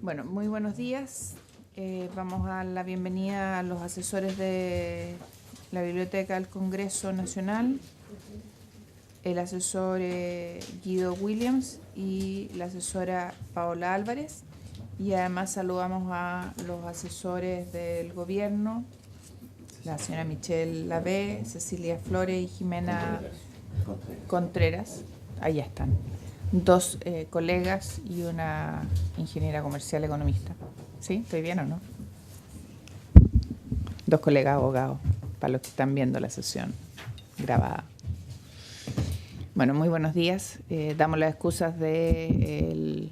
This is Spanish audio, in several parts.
Bueno, muy buenos días. Vamos a dar la bienvenida a los asesores de la Biblioteca del Congreso Nacional, el asesor Guido Williams y la asesora Paola Álvarez. Y además saludamos a los asesores del gobierno, la señora Michelle Labé, Cecilia Flores y Jimena Contreras. Ahí están. Dos colegas y una ingeniera comercial economista. ¿Sí? ¿Estoy bien o no? Dos colegas abogados, para los que están viendo la sesión grabada. Bueno, muy buenos días. Damos las excusas del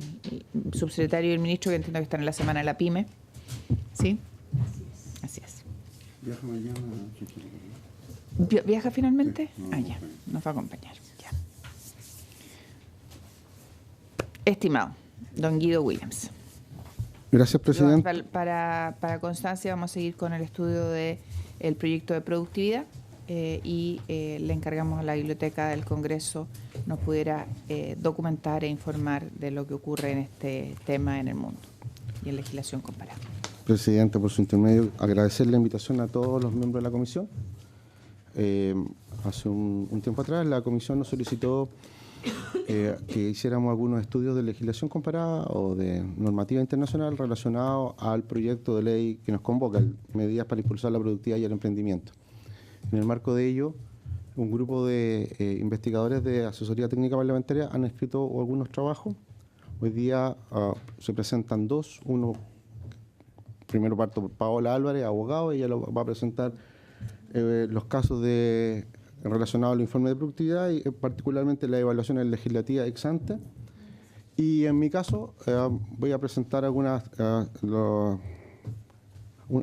subsecretario y el ministro, que entiendo que están en la semana de la PYME. ¿Sí? Así es. ¿Viaja mañana? ¿Viaja finalmente? Sí, Ya, nos va a acompañar. Ya. Estimado, don Guido Williams. Gracias, presidente. Para constancia vamos a seguir con el estudio del proyecto de productividad y le encargamos a la Biblioteca del Congreso nos pudiera documentar e informar de lo que ocurre en este tema en el mundo y en legislación comparada. Presidente, por su intermedio, agradecer la invitación a todos los miembros de la comisión. Hace un tiempo atrás la comisión nos solicitó que hiciéramos algunos estudios de legislación comparada o de normativa internacional relacionados al proyecto de ley que nos convoca, medidas para impulsar la productividad y el emprendimiento. En el marco de ello, un grupo de investigadores de asesoría técnica parlamentaria han escrito algunos trabajos. Hoy día se presentan dos. Uno, primero parto por Paola Álvarez, abogado. Ella va a presentar los casos relacionados al informe de productividad y particularmente las evaluaciones legislativas ex ante. Y en mi caso voy a presentar algunas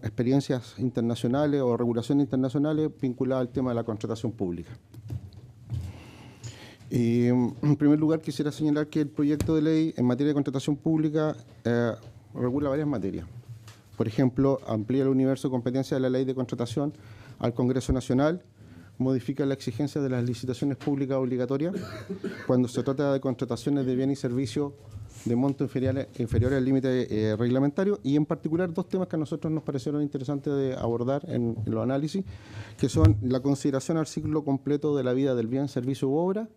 experiencias internacionales o regulaciones internacionales vinculadas al tema de la contratación pública. Y en primer lugar quisiera señalar que el proyecto de ley en materia de contratación pública regula varias materias. Por ejemplo, amplía el universo de competencia de la ley de contratación al Congreso Nacional, modifica la exigencia de las licitaciones públicas obligatorias cuando se trata de contrataciones de bienes y servicios de monto inferior al límite reglamentario, y en particular dos temas que a nosotros nos parecieron interesantes de abordar en los análisis, que son la consideración al ciclo completo de la vida del bien, servicio u obra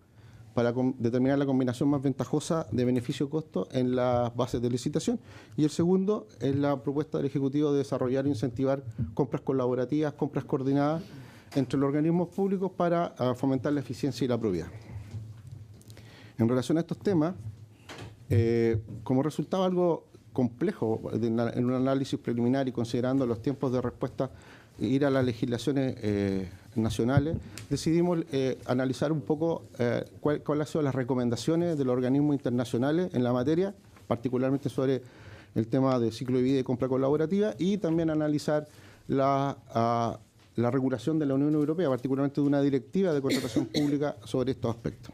para determinar la combinación más ventajosa de beneficio-costo en las bases de licitación, y el segundo es la propuesta del Ejecutivo de desarrollar e incentivar compras colaborativas, compras coordinadas entre los organismos públicos para fomentar la eficiencia y la probidad. En relación a estos temas, como resultaba algo complejo en un análisis preliminar y considerando los tiempos de respuesta, ir a las legislaciones nacionales, decidimos analizar un poco cuáles han sido las recomendaciones de los organismos internacionales en la materia, particularmente sobre el tema de ciclo de vida y compra colaborativa, y también analizar la regulación de la Unión Europea, particularmente de una directiva de contratación pública sobre estos aspectos.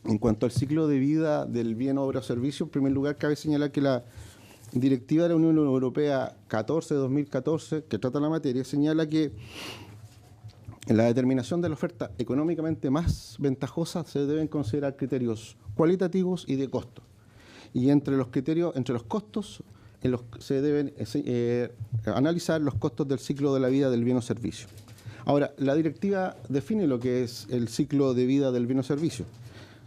En cuanto al ciclo de vida del bien, obra o servicio, en primer lugar cabe señalar que la Directiva de la Unión Europea 14 de 2014, que trata la materia, señala que en la determinación de la oferta económicamente más ventajosa se deben considerar criterios cualitativos y de costo. Y entre los criterios, entre los costos, se deben analizar los costos del ciclo de la vida del bien o servicio. Ahora, la directiva define lo que es el ciclo de vida del bien o servicio,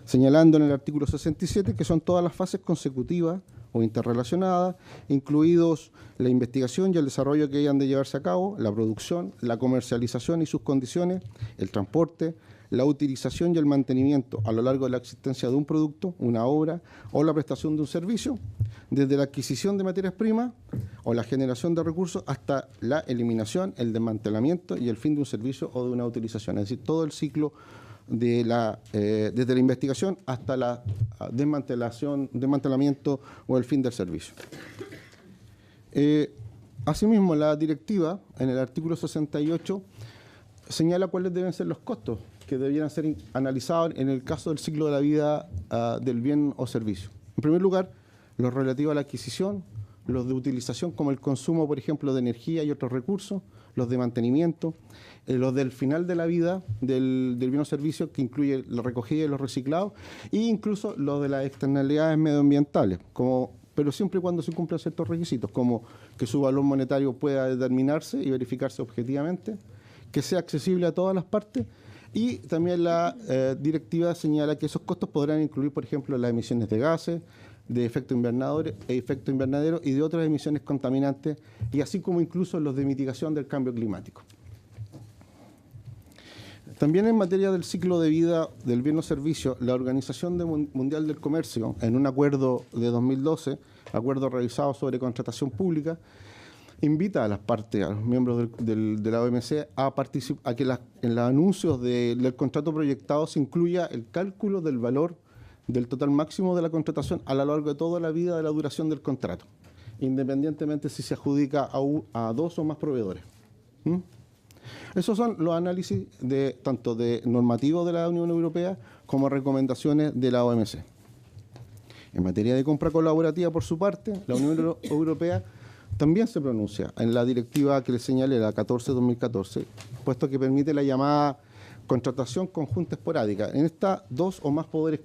señalando en el artículo 67 que son todas las fases consecutivas o interrelacionadas, incluidos la investigación y el desarrollo que hayan de llevarse a cabo, la producción, la comercialización y sus condiciones, el transporte, la utilización y el mantenimiento a lo largo de la existencia de un producto, una obra o la prestación de un servicio, desde la adquisición de materias primas o la generación de recursos hasta la eliminación, el desmantelamiento y el fin de un servicio o de una utilización, es decir, todo el ciclo desde la investigación hasta la desmantelamiento o el fin del servicio. Asimismo, la directiva, en el artículo 68, señala cuáles deben ser los costos que debieran ser analizados en el caso del ciclo de la vida del bien o servicio. En primer lugar, los relativos a la adquisición, los de utilización como el consumo, por ejemplo, de energía y otros recursos, los de mantenimiento, los del final de la vida del bien o servicio, que incluye la recogida y los reciclados, e incluso los de las externalidades medioambientales, pero siempre y cuando se cumplan ciertos requisitos, como que su valor monetario pueda determinarse y verificarse objetivamente, que sea accesible a todas las partes, y también la directiva señala que esos costos podrán incluir, por ejemplo, las emisiones de gases, de efecto invernadero y de otras emisiones contaminantes, y así como incluso los de mitigación del cambio climático. También en materia del ciclo de vida del bien o servicio, la Organización Mundial del Comercio, en un acuerdo de 2012, acuerdo realizado sobre contratación pública, invita a las partes, a los miembros de la OMC, a que en los anuncios del contrato proyectado se incluya el cálculo del valor del total máximo de la contratación a lo largo de toda la vida de la duración del contrato, independientemente si se adjudica a dos o más proveedores. Esos son los análisis tanto de normativos de la Unión Europea como recomendaciones de la OMC. En materia de compra colaborativa, por su parte, la Unión Europea también se pronuncia en la directiva que le señalé, la 14-2014, puesto que permite la llamada contratación conjunta esporádica. En esta, dos o más poderes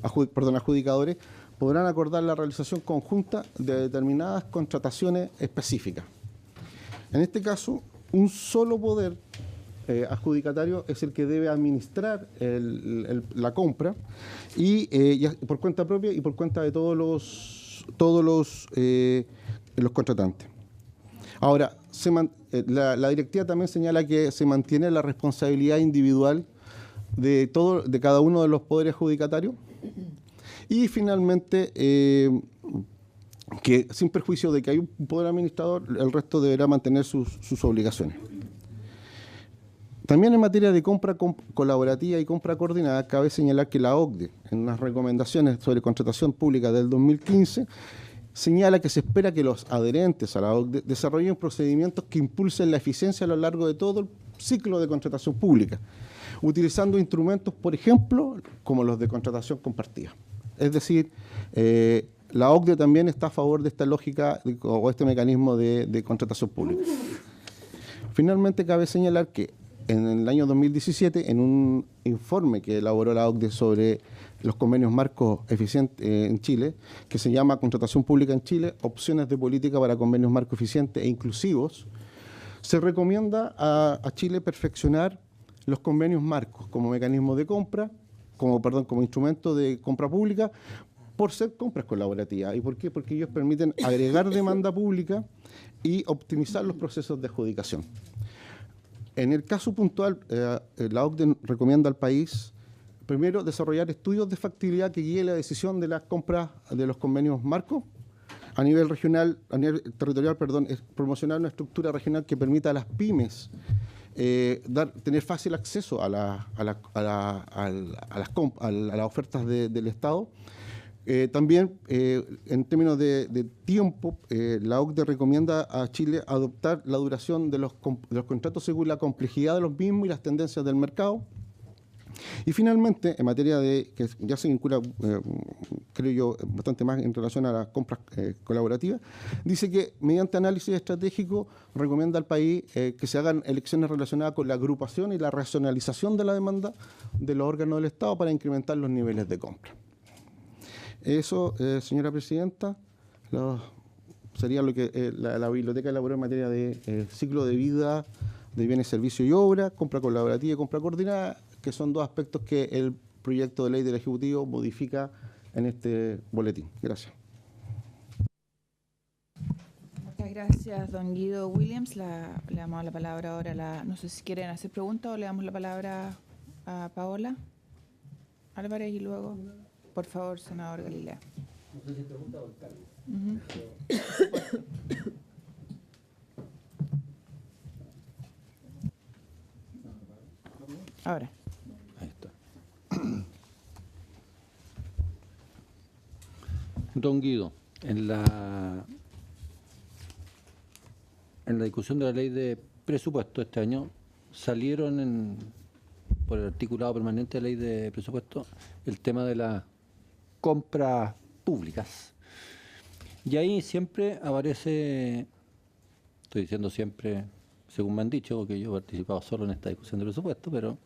adjudicadores podrán acordar la realización conjunta de determinadas contrataciones específicas. En este caso, un solo poder adjudicatario es el que debe administrar la compra y por cuenta propia y por cuenta de todos los contratantes. Ahora, la directiva también señala que se mantiene la responsabilidad individual de cada uno de los poderes adjudicatarios y finalmente que sin perjuicio de que hay un poder administrador, el resto deberá mantener sus obligaciones. También en materia de compra colaborativa y compra coordinada, cabe señalar que la OCDE, en las recomendaciones sobre contratación pública del 2015, señala que se espera que los adherentes a la OCDE desarrollen procedimientos que impulsen la eficiencia a lo largo de todo el ciclo de contratación pública, utilizando instrumentos, por ejemplo, como los de contratación compartida. Es decir, la OCDE también está a favor de esta lógica o este mecanismo de contratación pública. Finalmente, cabe señalar que en el año 2017, en un informe que elaboró la OCDE sobre los convenios marcos eficientes en Chile, que se llama Contratación Pública en Chile, opciones de política para convenios marcos eficientes e inclusivos, se recomienda a Chile perfeccionar los convenios marcos como mecanismo de compra, como instrumento de compra pública, por ser compras colaborativas. ¿Y por qué? Porque ellos permiten agregar demanda pública y optimizar los procesos de adjudicación. En el caso puntual, la OCDE recomienda al país, primero, desarrollar estudios de factibilidad que guíen la decisión de las compras de los convenios marcos. A nivel territorial, es promocionar una estructura regional que permita a las pymes tener fácil acceso a las ofertas del Estado. También, en términos de tiempo, la OCDE recomienda a Chile adoptar la duración de los contratos según la complejidad de los mismos y las tendencias del mercado. Y finalmente, en materia que ya se vincula, creo yo, bastante más en relación a las compras colaborativas, dice que mediante análisis estratégico recomienda al país que se hagan elecciones relacionadas con la agrupación y la racionalización de la demanda de los órganos del Estado para incrementar los niveles de compra. Eso, señora presidenta, sería lo que la biblioteca elaboró en materia de ciclo de vida de bienes, servicios y obras, compra colaborativa y compra coordinada, que son dos aspectos que el proyecto de ley del Ejecutivo modifica en este boletín. Gracias. Muchas gracias, don Guido Williams. Le damos la palabra ahora no sé si quieren hacer preguntas o le damos la palabra a Paola Álvarez y luego, por favor, senador Galilea. No sé si pregunta o el cargo. Ahora. Ahí está. Don Guido, en la discusión de la ley de presupuesto este año salieron por el articulado permanente de la ley de presupuesto el tema de las compras públicas. Y ahí siempre aparece, estoy diciendo siempre según me han dicho, porque yo he participado solo en esta discusión de presupuesto, pero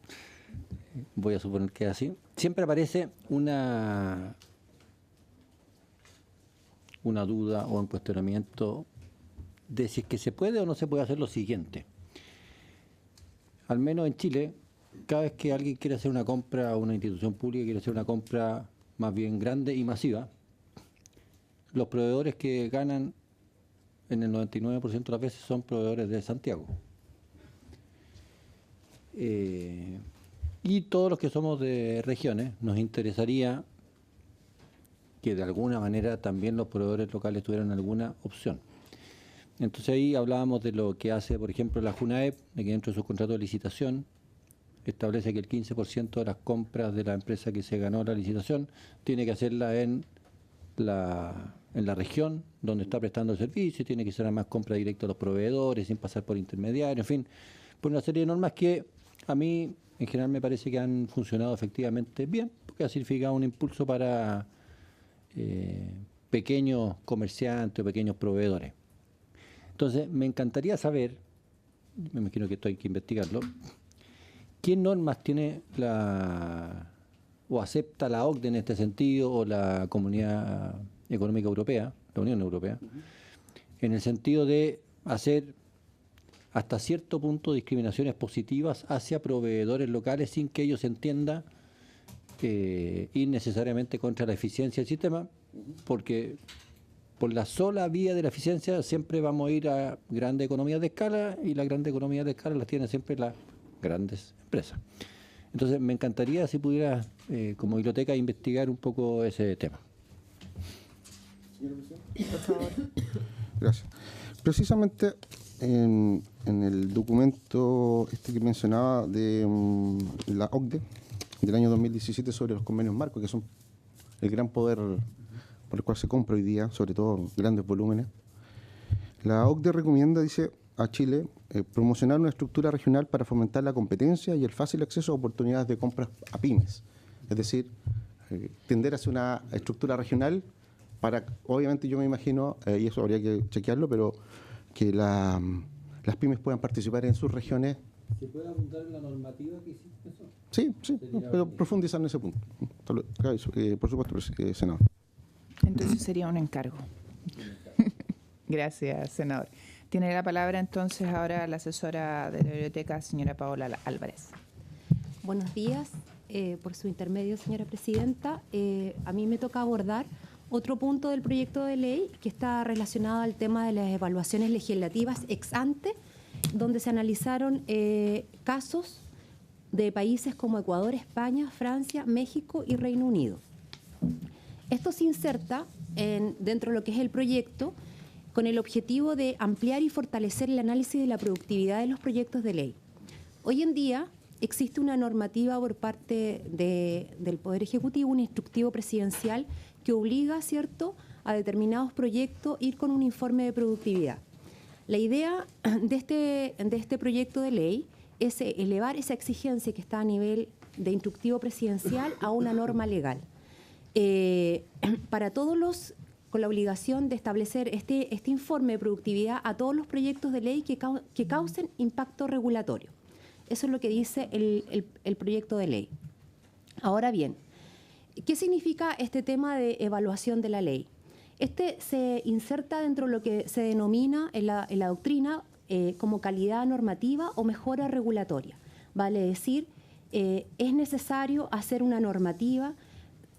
voy a suponer que es así, siempre aparece una duda o un cuestionamiento de si es que se puede o no se puede hacer lo siguiente. Al menos en Chile, cada vez que alguien quiere hacer una compra a una institución pública, quiere hacer una compra más bien grande y masiva, los proveedores que ganan en el 99% de las veces son proveedores de Santiago. Y todos los que somos de regiones nos interesaría que de alguna manera también los proveedores locales tuvieran alguna opción. Entonces ahí hablábamos de lo que hace, por ejemplo, la JUNAEP, de que dentro de su contrato de licitación establece que el 15% de las compras de la empresa que se ganó la licitación tiene que hacerla en la región donde está prestando el servicio, tiene que ser además compra directa a los proveedores, sin pasar por intermediarios, en fin, por una serie de normas que a mí en general me parece que han funcionado efectivamente bien, porque ha significado un impulso para pequeños comerciantes o pequeños proveedores. Entonces, me encantaría saber, me imagino que esto hay que investigarlo, ¿qué normas tiene o acepta la OCDE en este sentido o la Comunidad Económica Europea, la Unión Europea, en el sentido de hacer hasta cierto punto discriminaciones positivas hacia proveedores locales sin que ellos entiendan ir necesariamente contra la eficiencia del sistema, porque por la sola vía de la eficiencia siempre vamos a ir a grandes economías de escala y las grandes economías de escala las tienen siempre las grandes empresas. Entonces me encantaría si pudiera como biblioteca investigar un poco ese tema. Por favor. Gracias. Precisamente en el documento que mencionaba de la OCDE del año 2017 sobre los convenios marcos, que son el gran poder por el cual se compra hoy día, sobre todo grandes volúmenes, la OCDE recomienda, dice, a Chile promocionar una estructura regional para fomentar la competencia y el fácil acceso a oportunidades de compras a pymes. Es decir, tender hacia una estructura regional para, obviamente yo me imagino, y eso habría que chequearlo, pero que las pymes puedan participar en sus regiones. ¿Se puede abundar en la normativa que hiciste eso? Sí, pero profundizar en ese punto. Por supuesto, senador. Entonces sería un encargo. Gracias, senador. Tiene la palabra entonces ahora la asesora de la biblioteca, señora Paola Álvarez. Buenos días. Por su intermedio, señora presidenta, a mí me toca abordar otro punto del proyecto de ley que está relacionado al tema de las evaluaciones legislativas ex ante, donde se analizaron casos de países como Ecuador, España, Francia, México y Reino Unido. Esto se inserta dentro de lo que es el proyecto con el objetivo de ampliar y fortalecer el análisis de la productividad de los proyectos de ley. Hoy en día existe una normativa por parte del Poder Ejecutivo, un instructivo presidencial que obliga, ¿cierto?, a determinados proyectos ir con un informe de productividad. La idea de este proyecto de ley es elevar esa exigencia que está a nivel de instructivo presidencial a una norma legal. Para todos con la obligación de establecer este informe de productividad a todos los proyectos de ley que causen impacto regulatorio. Eso es lo que dice el proyecto de ley. Ahora bien, ¿qué significa este tema de evaluación de la ley? Este se inserta dentro de lo que se denomina en la doctrina como calidad normativa o mejora regulatoria. Vale decir, es necesario hacer una normativa,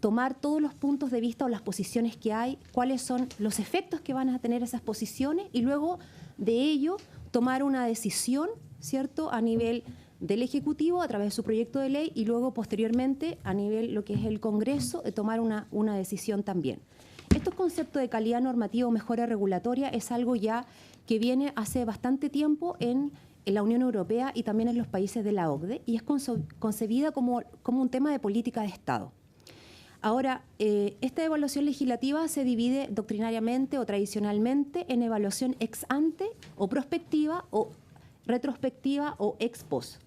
tomar todos los puntos de vista o las posiciones que hay, cuáles son los efectos que van a tener esas posiciones y luego de ello tomar una decisión, ¿cierto?, a nivel del Ejecutivo a través de su proyecto de ley y luego posteriormente a nivel lo que es el Congreso de tomar una decisión también. Estos conceptos de calidad normativa o mejora regulatoria es algo ya que viene hace bastante tiempo en la Unión Europea y también en los países de la OCDE y es concebida como un tema de política de Estado. Ahora, esta evaluación legislativa se divide doctrinariamente o tradicionalmente en evaluación ex ante o prospectiva o retrospectiva o ex post.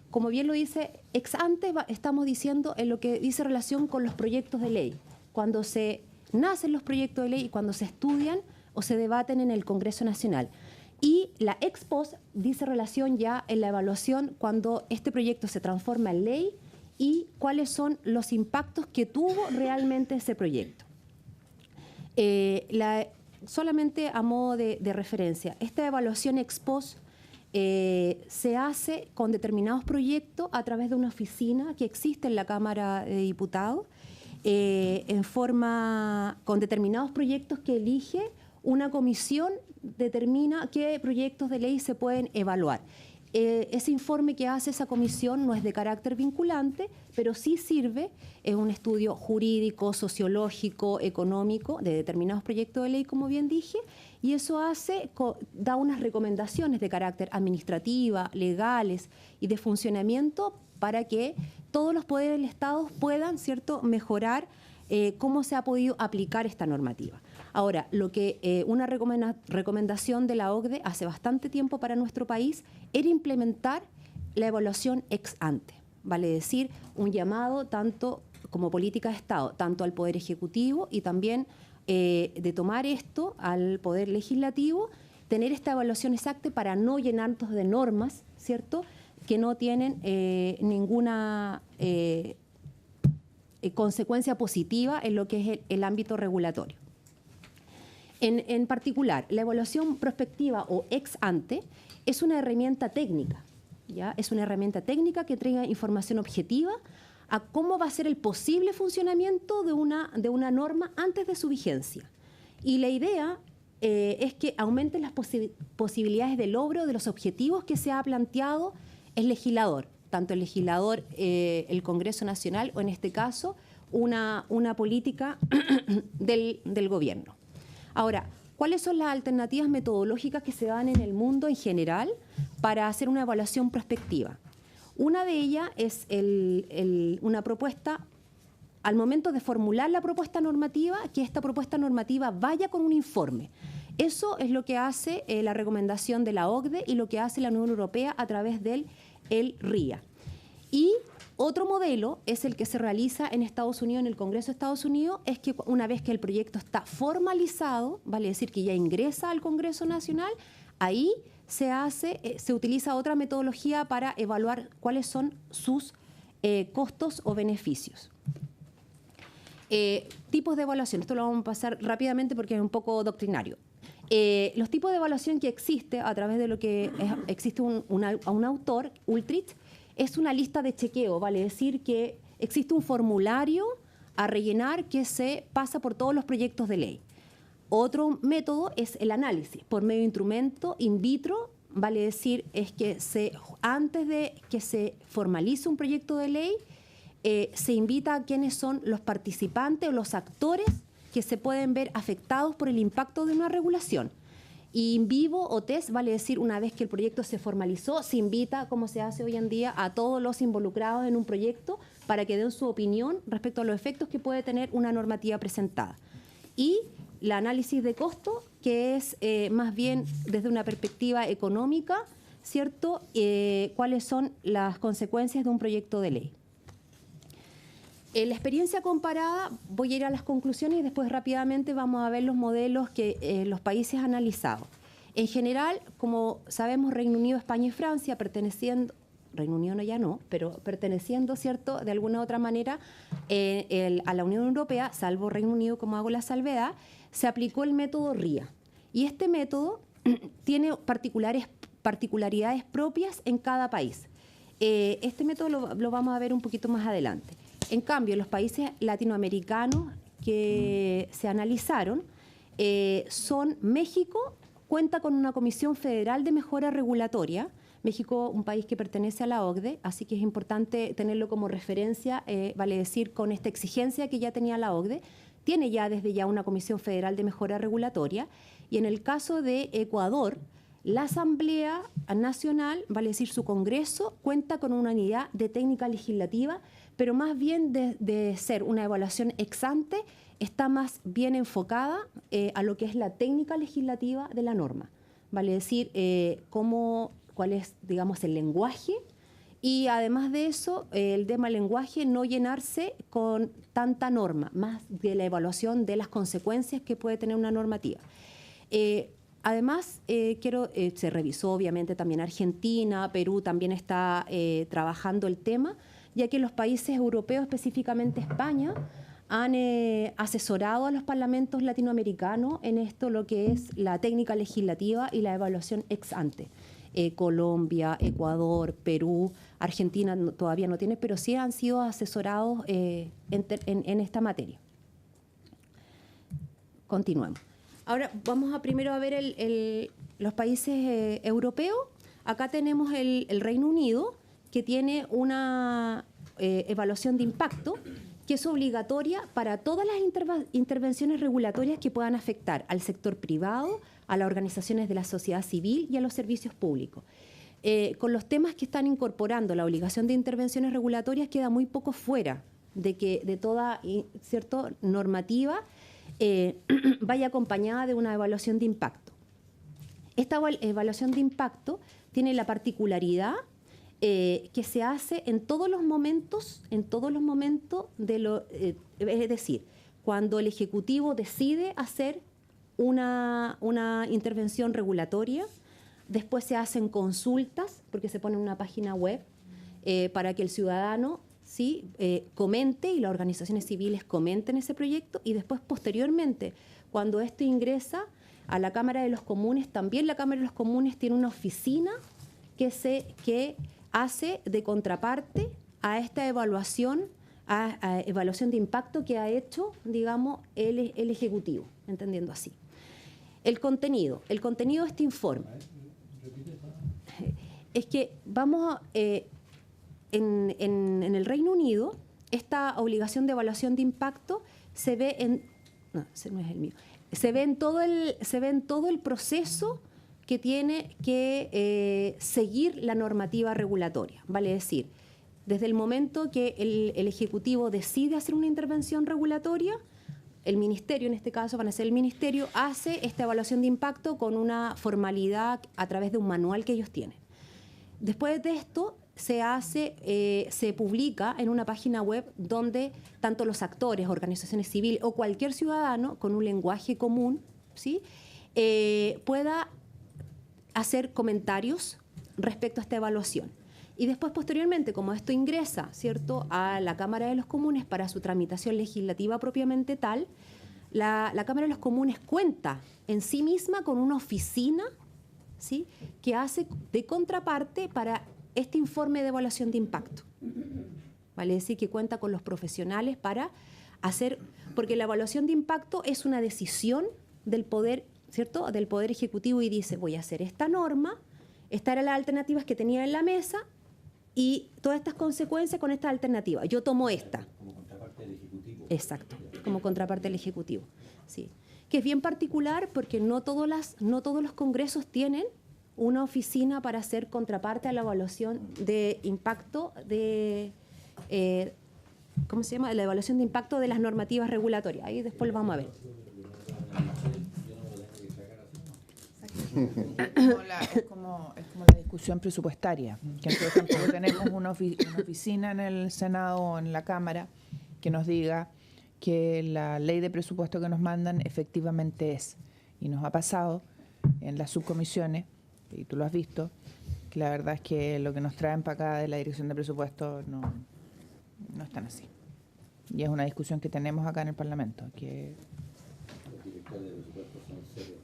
Como bien lo dice, ex ante estamos diciendo en lo que dice relación con los proyectos de ley, cuando se nacen los proyectos de ley y cuando se estudian o se debaten en el Congreso Nacional. Y la ex post dice relación ya en la evaluación cuando este proyecto se transforma en ley y cuáles son los impactos que tuvo realmente ese proyecto. Solamente a modo de referencia, esta evaluación ex post se hace con determinados proyectos a través de una oficina que existe en la Cámara de Diputados, con determinados proyectos que elige una comisión, determina qué proyectos de ley se pueden evaluar. Ese informe que hace esa comisión no es de carácter vinculante, pero sí sirve, es un estudio jurídico, sociológico, económico de determinados proyectos de ley, como bien dije, y eso da unas recomendaciones de carácter administrativa, legales y de funcionamiento para que todos los poderes del Estado puedan, ¿cierto?, mejorar cómo se ha podido aplicar esta normativa. Ahora, una recomendación de la OCDE hace bastante tiempo para nuestro país era implementar la evaluación ex ante, vale decir, un llamado tanto como política de Estado, tanto al Poder Ejecutivo y también de tomar esto al Poder Legislativo, tener esta evaluación ex ante para no llenarnos de normas, ¿cierto?, que no tienen ninguna consecuencia positiva en lo que es el ámbito regulatorio. En particular, la evaluación prospectiva o ex ante es una herramienta técnica, ¿ya? Es una herramienta técnica que entrega información objetiva a cómo va a ser el posible funcionamiento de una norma antes de su vigencia. Y la idea es que aumenten las posibilidades de logro de los objetivos que se ha planteado el legislador, tanto el legislador, el Congreso Nacional o en este caso una política del gobierno. Ahora, ¿cuáles son las alternativas metodológicas que se dan en el mundo en general para hacer una evaluación prospectiva? Una de ellas es una propuesta, al momento de formular la propuesta normativa, que esta propuesta normativa vaya con un informe. Eso es lo que hace la recomendación de la OCDE y lo que hace la Unión Europea a través del RIA. Y otro modelo es el que se realiza en Estados Unidos, en el Congreso de Estados Unidos, es que una vez que el proyecto está formalizado, vale decir que ya ingresa al Congreso Nacional, ahí se utiliza otra metodología para evaluar cuáles son sus costos o beneficios. Tipos de evaluación, esto lo vamos a pasar rápidamente porque es un poco doctrinario. Los tipos de evaluación que existe a través de lo que existe un autor, Ultrich, es una lista de chequeo, vale decir que existe un formulario a rellenar que se pasa por todos los proyectos de ley. Otro método es el análisis por medio de instrumento in vitro, vale decir es que antes de que se formalice un proyecto de ley, se invita a quienes son los participantes o los actores que se pueden ver afectados por el impacto de una regulación. Y in vivo o test, vale decir, una vez que el proyecto se formalizó, se invita, como se hace hoy en día, a todos los involucrados en un proyecto para que den su opinión respecto a los efectos que puede tener una normativa presentada. Y el análisis de costo, que es más bien desde una perspectiva económica, ¿cierto? ¿Cuáles son las consecuencias de un proyecto de ley? En la experiencia comparada, voy a ir a las conclusiones y después rápidamente vamos a ver los modelos que los países han analizado. En general, como sabemos, Reino Unido, España y Francia, Reino Unido ya no, pero perteneciendo, ¿cierto?, de alguna u otra manera a la Unión Europea, salvo Reino Unido, como hago la salvedad, se aplicó el método RIA. Y este método tiene particularidades propias en cada país. Este método lo vamos a ver un poquito más adelante. En cambio, los países latinoamericanos que se analizaron son México, cuenta con una Comisión Federal de Mejora Regulatoria. México, un país que pertenece a la OCDE, así que es importante tenerlo como referencia, vale decir, con esta exigencia que ya tenía la OCDE. Tiene ya desde ya una Comisión Federal de Mejora Regulatoria. Y en el caso de Ecuador, la Asamblea Nacional, vale decir su Congreso, cuenta con una unidad de técnica legislativa, pero más bien de ser una evaluación ex ante, está más bien enfocada a lo que es la técnica legislativa de la norma. Vale decir, cuál es, digamos, el lenguaje, y además de eso, el tema del lenguaje, no llenarse con tanta norma, más de la evaluación de las consecuencias que puede tener una normativa. Además, se revisó obviamente también Argentina, Perú también está trabajando el tema, ya que los países europeos, específicamente España, han asesorado a los parlamentos latinoamericanos en esto, lo que es la técnica legislativa y la evaluación ex ante. Colombia, Ecuador, Perú, Argentina todavía no tiene, pero sí han sido asesorados en esta materia. Continuemos. Ahora vamos a primero a ver los países europeos. Acá tenemos el Reino Unido, que tiene una evaluación de impacto que es obligatoria para todas las intervenciones regulatorias que puedan afectar al sector privado, a las organizaciones de la sociedad civil y a los servicios públicos. Con los temas que están incorporando la obligación de intervenciones regulatorias queda muy poco fuera de toda normativa vaya acompañada de una evaluación de impacto. Esta evaluación de impacto tiene la particularidad que se hace en todos los momentos es decir, cuando el Ejecutivo decide hacer una intervención regulatoria, después se hacen consultas, porque se pone en una página web para que el ciudadano comente y las organizaciones civiles comenten ese proyecto, y después, posteriormente, cuando esto ingresa a la Cámara de los Comunes, también la Cámara de los Comunes tiene una oficina que hace de contraparte a esta evaluación, a evaluación de impacto que ha hecho, digamos, el Ejecutivo, entendiendo así. El contenido de este informe es que en el Reino Unido, esta obligación de evaluación de impacto se ve en... No, ese no es el mío. Se ve en todo el proceso que tiene que seguir la normativa regulatoria. Vale decir, desde el momento que el Ejecutivo decide hacer una intervención regulatoria, el Ministerio, en este caso van a ser el Ministerio, hace esta evaluación de impacto con una formalidad a través de un manual que ellos tienen. Después de esto, se publica en una página web donde tanto los actores, organizaciones civiles o cualquier ciudadano con un lenguaje común, ¿sí?, pueda hacer comentarios respecto a esta evaluación. Y después, posteriormente, como esto ingresa, ¿cierto?, a la Cámara de los Comunes para su tramitación legislativa propiamente tal, la Cámara de los Comunes cuenta en sí misma con una oficina, ¿sí?, que hace de contraparte para este informe de evaluación de impacto. Vale decir que cuenta con los profesionales para hacer, porque la evaluación de impacto es una decisión del poder, ¿cierto?, del Poder Ejecutivo, y dice, voy a hacer esta norma, estas eran las alternativas que tenía en la mesa y todas estas consecuencias con esta alternativa. Yo tomo esta. Como contraparte del Ejecutivo. Exacto, como contraparte del Ejecutivo. Sí. Que es bien particular porque no todos los congresos tienen una oficina para hacer contraparte a la evaluación de impacto de, ¿cómo se llama?, la evaluación de impacto de las normativas regulatorias. Ahí después lo vamos a ver. Es como la discusión presupuestaria, que nosotros tampoco tenemos una oficina en el Senado o en la Cámara que nos diga que la ley de presupuesto que nos mandan efectivamente es. Y nos ha pasado en las subcomisiones, y tú lo has visto, que la verdad es que lo que nos traen para acá de la Dirección de Presupuesto no es tan así. Y es una discusión que tenemos acá en el Parlamento, que Los directores de presupuesto son serios.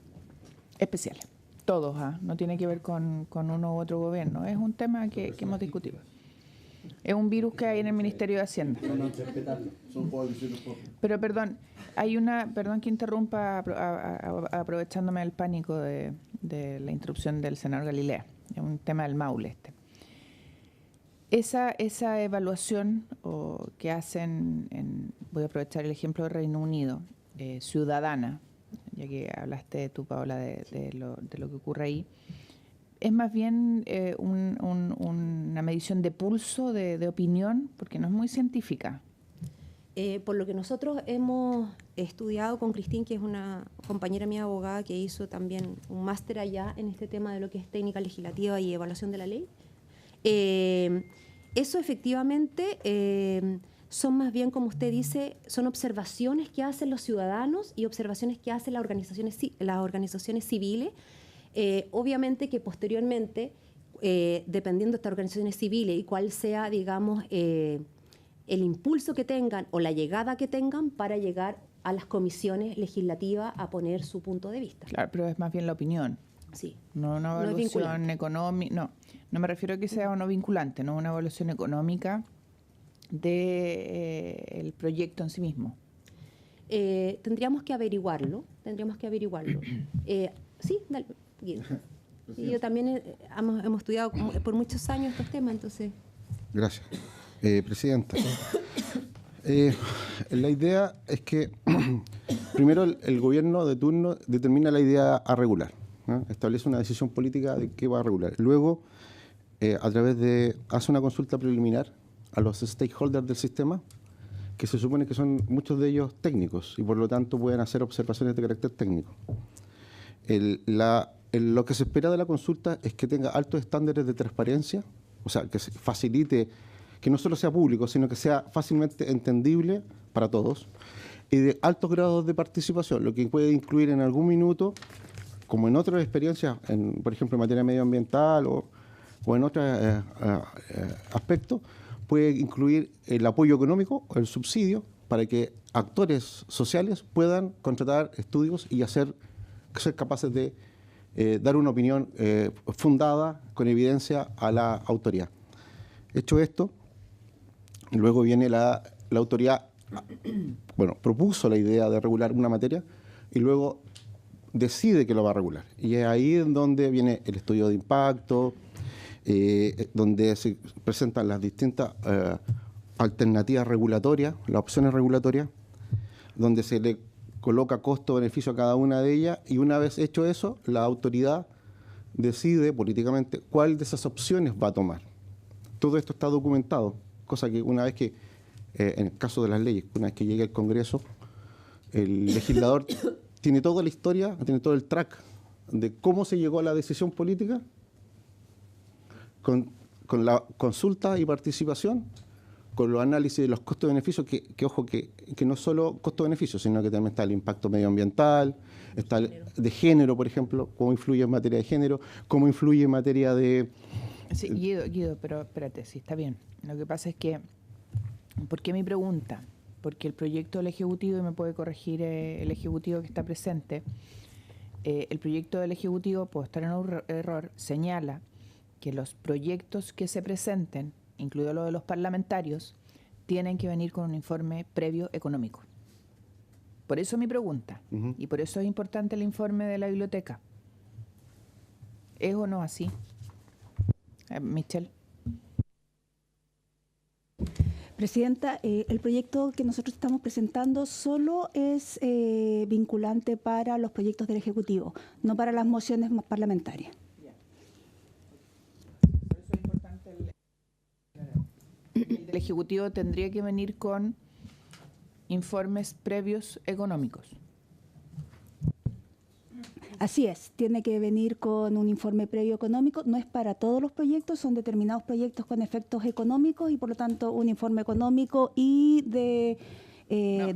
especiales. Todos, no tiene que ver con uno u otro gobierno. Es un tema que hemos discutido. Es un virus que hay en el Ministerio de Hacienda. Pero perdón que interrumpa aprovechándome del pánico de la interrupción del senador Galilea. Es un tema del Maule este. Esa evaluación que hacen, voy a aprovechar el ejemplo del Reino Unido, ciudadana, ya que hablaste tú, Paola, de lo que ocurre ahí, es más bien una medición de pulso, de opinión, porque no es muy científica. Por lo que nosotros hemos estudiado con Cristín, que es una compañera mía abogada que hizo también un máster allá en este tema de lo que es técnica legislativa y evaluación de la ley, eso efectivamente son más bien, como usted dice, son observaciones que hacen los ciudadanos y observaciones que hacen las organizaciones civiles. Obviamente que posteriormente, dependiendo de estas organizaciones civiles y cuál sea, digamos, el impulso que tengan o la llegada que tengan para llegar a las comisiones legislativas a poner su punto de vista. Claro, pero es más bien la opinión. Sí. No una No es evaluación vinculante. económica. No me refiero a que sea o no vinculante, no una evaluación económica del proyecto en sí mismo. Tendríamos que averiguarlo. Sí, dale, Guido. Y yo también hemos estudiado por muchos años estos temas, entonces... Gracias. Presidenta, la idea es que primero el gobierno de turno determina la idea a regular, ¿no? Establece una decisión política de qué va a regular. Luego, a través de, hace una consulta preliminar a los stakeholders del sistema, que se supone que son muchos de ellos técnicos y por lo tanto pueden hacer observaciones de carácter técnico. Lo que se espera de la consulta es que tenga altos estándares de transparencia, o sea, que se facilite, que no solo sea público, sino que sea fácilmente entendible para todos, y de altos grados de participación, lo que puede incluir en algún minuto, como en otras experiencias, por ejemplo, en materia medioambiental o en otros aspectos, puede incluir el apoyo económico o el subsidio para que actores sociales puedan contratar estudios y ser capaces de dar una opinión fundada, con evidencia, a la autoridad. Hecho esto, luego viene la autoridad, propuso la idea de regular una materia y luego decide que lo va a regular. Y es ahí en donde viene el estudio de impacto, donde se presentan las distintas alternativas regulatorias, las opciones regulatorias, donde se le coloca costo-beneficio a cada una de ellas, y una vez hecho eso, la autoridad decide políticamente cuál de esas opciones va a tomar. Todo esto está documentado, cosa que una vez que, en el caso de las leyes, una vez que llegue al Congreso, el legislador tiene toda la historia, tiene todo el track de cómo se llegó a la decisión política, con la consulta y participación, con los análisis de los costos-beneficios, que ojo, que no es solo costo-beneficio, sino que también está el impacto medioambiental, está el de género, por ejemplo, cómo influye en materia de género, cómo influye en materia de... Sí, Guido, pero espérate, sí, está bien. Lo que pasa es que, ¿por qué mi pregunta? Porque el proyecto del Ejecutivo, y me puede corregir el Ejecutivo que está presente, el proyecto del Ejecutivo, puedo estar en un error, señala que los proyectos que se presenten, incluido lo de los parlamentarios, tienen que venir con un informe previo económico. Por eso mi pregunta, y por eso es importante el informe de la biblioteca. ¿Es o no así? Michelle. Presidenta, el proyecto que nosotros estamos presentando solo es vinculante para los proyectos del Ejecutivo, no para las mociones parlamentarias. Por eso es importante el del Ejecutivo tendría que venir con informes previos económicos. Así es, tiene que venir con un informe previo económico, no es para todos los proyectos, son determinados proyectos con efectos económicos y por lo tanto un informe económico y de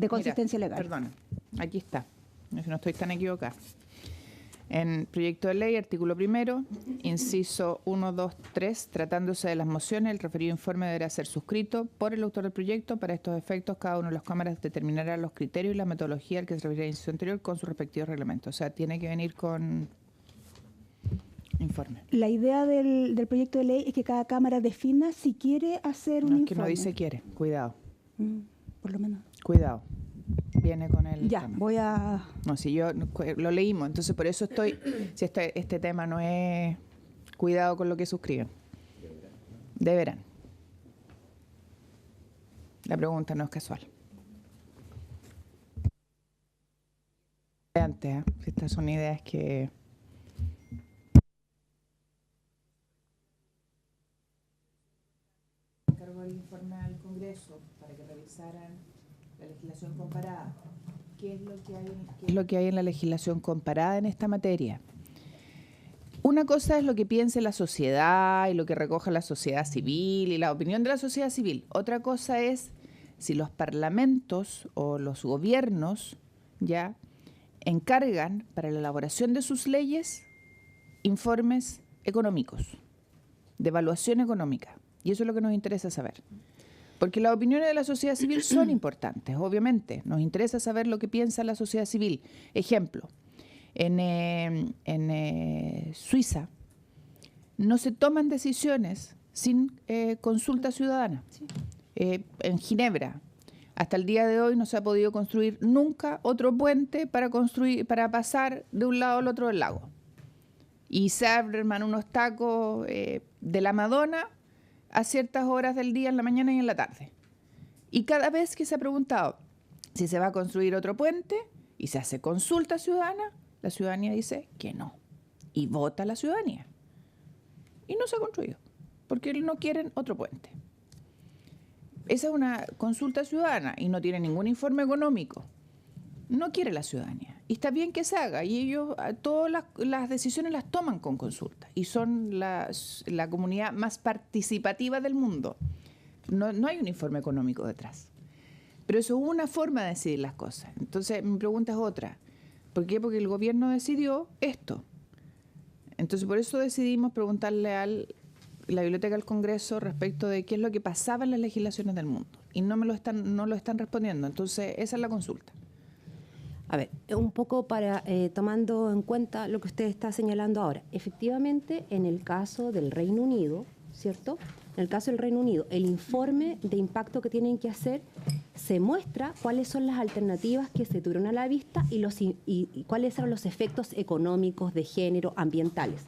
consistencia legal. Perdona, aquí está, no estoy tan equivocada. En proyecto de ley, artículo 1, inciso 1, 2, 3, tratándose de las mociones, el referido informe deberá ser suscrito por el autor del proyecto. Para estos efectos, cada una de las cámaras determinará los criterios y la metodología al que se referirá el inciso anterior con sus respectivos reglamentos. O sea, tiene que venir con informe. La idea del proyecto de ley es que cada cámara defina si quiere hacer un No, es informe. que no dice quiere, cuidado. Por lo menos. Cuidado. Viene con el Ya, tema. voy a... No, si yo lo leímos, entonces por eso estoy... Si este tema no es... Cuidado con lo que suscriben. Deberán. La pregunta no es casual. Antes, estas son ideas que... Encargó el informe al Congreso para que revisaran la legislación comparada. ¿Qué es lo que hay en la legislación comparada en esta materia? Una cosa es lo que piense la sociedad y lo que recoja la sociedad civil y la opinión de la sociedad civil. Otra cosa es si los parlamentos o los gobiernos ya encargan para la elaboración de sus leyes informes económicos, de evaluación económica. Y eso es lo que nos interesa saber. Porque las opiniones de la sociedad civil son importantes, obviamente. Nos interesa saber lo que piensa la sociedad civil. Ejemplo, en Suiza no se toman decisiones sin consulta ciudadana. Sí. En Ginebra, hasta el día de hoy no se ha podido construir nunca otro puente para pasar de un lado al otro del lago. Y se arman unos tacos de la Madonna a ciertas horas del día, en la mañana y en la tarde. Y cada vez que se ha preguntado si se va a construir otro puente y se hace consulta ciudadana, la ciudadanía dice que no. Y vota la ciudadanía. Y no se ha construido, porque no quieren otro puente. Esa es una consulta ciudadana y no tiene ningún informe económico. No quiere la ciudadanía. Y está bien que se haga. Y ellos todas las decisiones las toman con consulta. Y son la comunidad más participativa del mundo. No hay un informe económico detrás. Pero eso es una forma de decidir las cosas. Entonces mi pregunta es otra. ¿Por qué? Porque el gobierno decidió esto. Entonces por eso decidimos preguntarle a la Biblioteca del Congreso respecto de qué es lo que pasaba en las legislaciones del mundo. Y no lo están respondiendo. Entonces esa es la consulta. A ver, un poco para tomando en cuenta lo que usted está señalando ahora. Efectivamente, en el caso del Reino Unido, ¿cierto? En el caso del Reino Unido, el informe de impacto que tienen que hacer se muestra cuáles son las alternativas que se tuvieron a la vista y cuáles son los efectos económicos, de género, ambientales.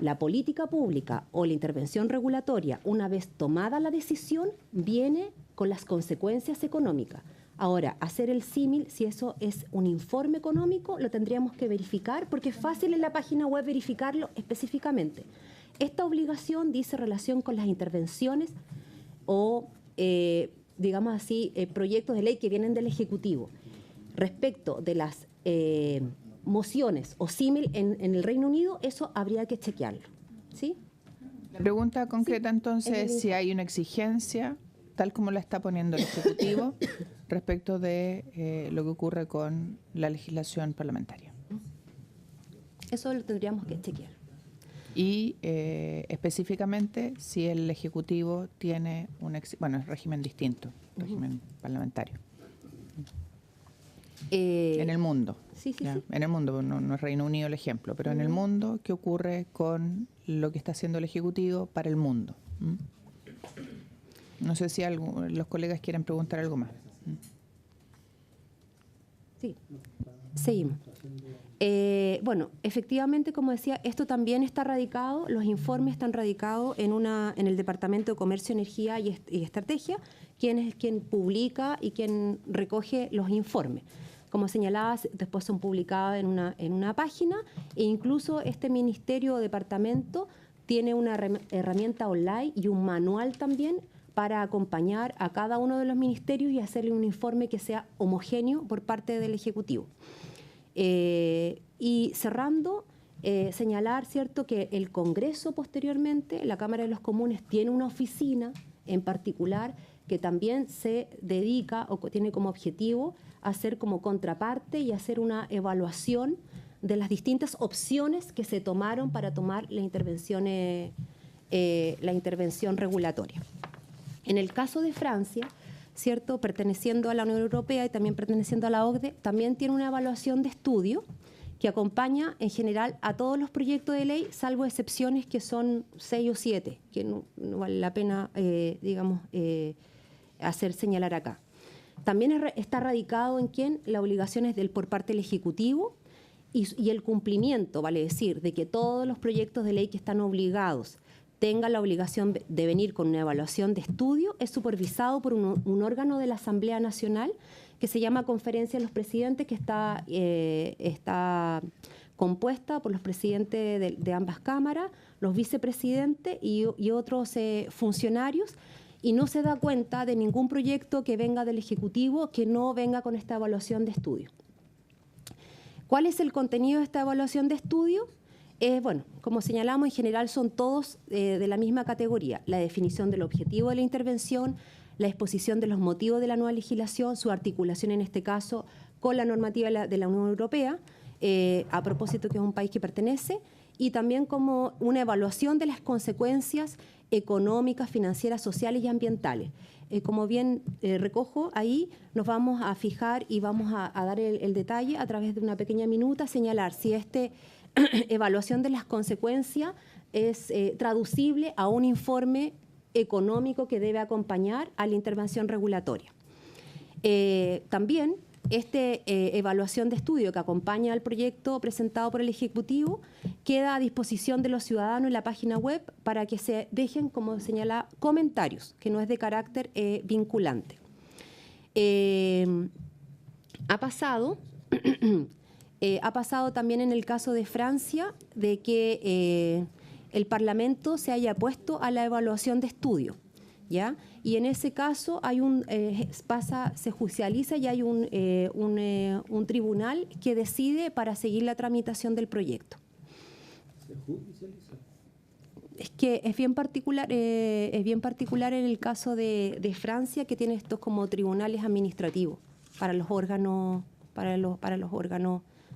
La política pública o la intervención regulatoria, una vez tomada la decisión, viene con las consecuencias económicas. Ahora, hacer el símil, si eso es un informe económico, lo tendríamos que verificar, porque es fácil en la página web verificarlo específicamente. Esta obligación dice relación con las intervenciones o, digamos así, proyectos de ley que vienen del Ejecutivo. Respecto de las mociones o símil en el Reino Unido, eso habría que chequearlo, ¿sí? La pregunta concreta entonces es si hay una exigencia, tal como la está poniendo el Ejecutivo, respecto de lo que ocurre con la legislación parlamentaria. Eso lo tendríamos que chequear. Y específicamente si el Ejecutivo tiene es régimen distinto, régimen parlamentario. En el mundo. Sí. En el mundo, no es Reino Unido el ejemplo, pero en el mundo, ¿qué ocurre con lo que está haciendo el Ejecutivo para el mundo? No sé si los colegas quieren preguntar algo más. Sí, seguimos. Bueno, efectivamente, como decía, esto también está radicado, los informes están radicados en el Departamento de Comercio, Energía y Estrategia, quien es quien publica y quien recoge los informes. Como señalabas, después son publicados en una página e incluso este ministerio o departamento tiene una herramienta online y un manual también para acompañar a cada uno de los ministerios y hacerle un informe que sea homogéneo por parte del Ejecutivo. Y cerrando, señalar, ¿cierto?, que el Congreso posteriormente, la Cámara de los Comunes, tiene una oficina en particular que también se dedica o tiene como objetivo hacer como contraparte y hacer una evaluación de las distintas opciones que se tomaron para tomar la intervención regulatoria. En el caso de Francia, ¿cierto?, perteneciendo a la Unión Europea y también perteneciendo a la OCDE, también tiene una evaluación de estudio que acompaña en general a todos los proyectos de ley, salvo excepciones que son 6 o 7, que no vale la pena, hacer señalar acá. También está radicado en quién la obligación es por parte del Ejecutivo y el cumplimiento, vale decir, de que todos los proyectos de ley que están obligados tengan la obligación de venir con una evaluación de estudio, es supervisado por un órgano de la Asamblea Nacional que se llama Conferencia de los Presidentes, que está compuesta por los presidentes de ambas cámaras, los vicepresidentes y otros funcionarios, y no se da cuenta de ningún proyecto que venga del Ejecutivo que no venga con esta evaluación de estudio. ¿Cuál es el contenido de esta evaluación de estudio? Bueno, como señalamos, en general son todos de la misma categoría. La definición del objetivo de la intervención, la exposición de los motivos de la nueva legislación, su articulación en este caso con la normativa de la Unión Europea, a propósito que es un país que pertenece, y también como una evaluación de las consecuencias económicas, financieras, sociales y ambientales. Como bien recojo, ahí nos vamos a fijar y vamos a dar el detalle a través de una pequeña minuta, señalar si esta evaluación de las consecuencias es traducible a un informe económico que debe acompañar a la intervención regulatoria. También esta evaluación de estudio que acompaña al proyecto presentado por el Ejecutivo queda a disposición de los ciudadanos en la página web para que se dejen, como señala, comentarios, que no es de carácter vinculante. Ha pasado también en el caso de Francia de que el Parlamento se haya puesto a la evaluación de estudio, ¿ya? Y en ese caso hay se judicializa y hay un tribunal que decide para seguir la tramitación del proyecto. ¿Se judicializa? Es que es bien particular en el caso de Francia, que tiene estos como tribunales administrativos para los órganos,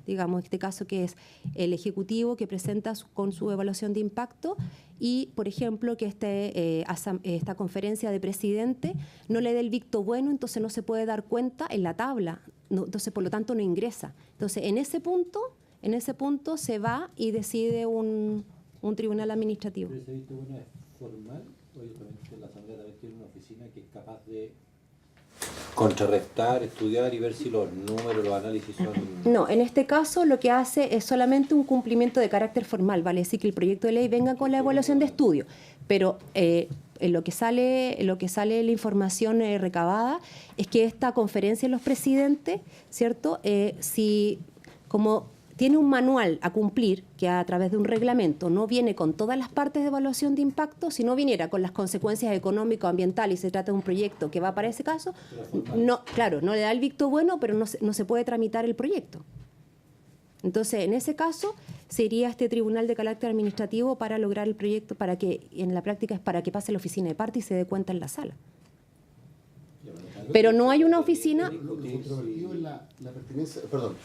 digamos, en este caso que es el Ejecutivo que presenta con su evaluación de impacto y, por ejemplo, que esta conferencia de presidente no le dé el visto bueno, entonces no se puede dar cuenta en la tabla, entonces por lo tanto no ingresa. Entonces en ese punto se va y decide un tribunal administrativo. ¿Pero ese visto bueno es formal o la Asamblea también tiene una oficina que es capaz de contrarrestar, estudiar y ver si los números, los análisis son... No, en este caso lo que hace es solamente un cumplimiento de carácter formal, vale decir que el proyecto de ley venga con la evaluación de estudio, pero en lo que sale la información recabada es que esta conferencia de los presidentes, ¿cierto? Si como tiene un manual a cumplir, que a través de un reglamento no viene con todas las partes de evaluación de impacto, si no viniera con las consecuencias económicas, ambientales y se trata de un proyecto que va para ese caso, no, claro, no le da el visto bueno, pero no se puede tramitar el proyecto. Entonces, en ese caso, sería este tribunal de carácter administrativo para lograr el proyecto, para que en la práctica es para que pase la oficina de parte y se dé cuenta en la sala. Pero no hay una oficina... Lo controvertido es la pertinencia, perdón,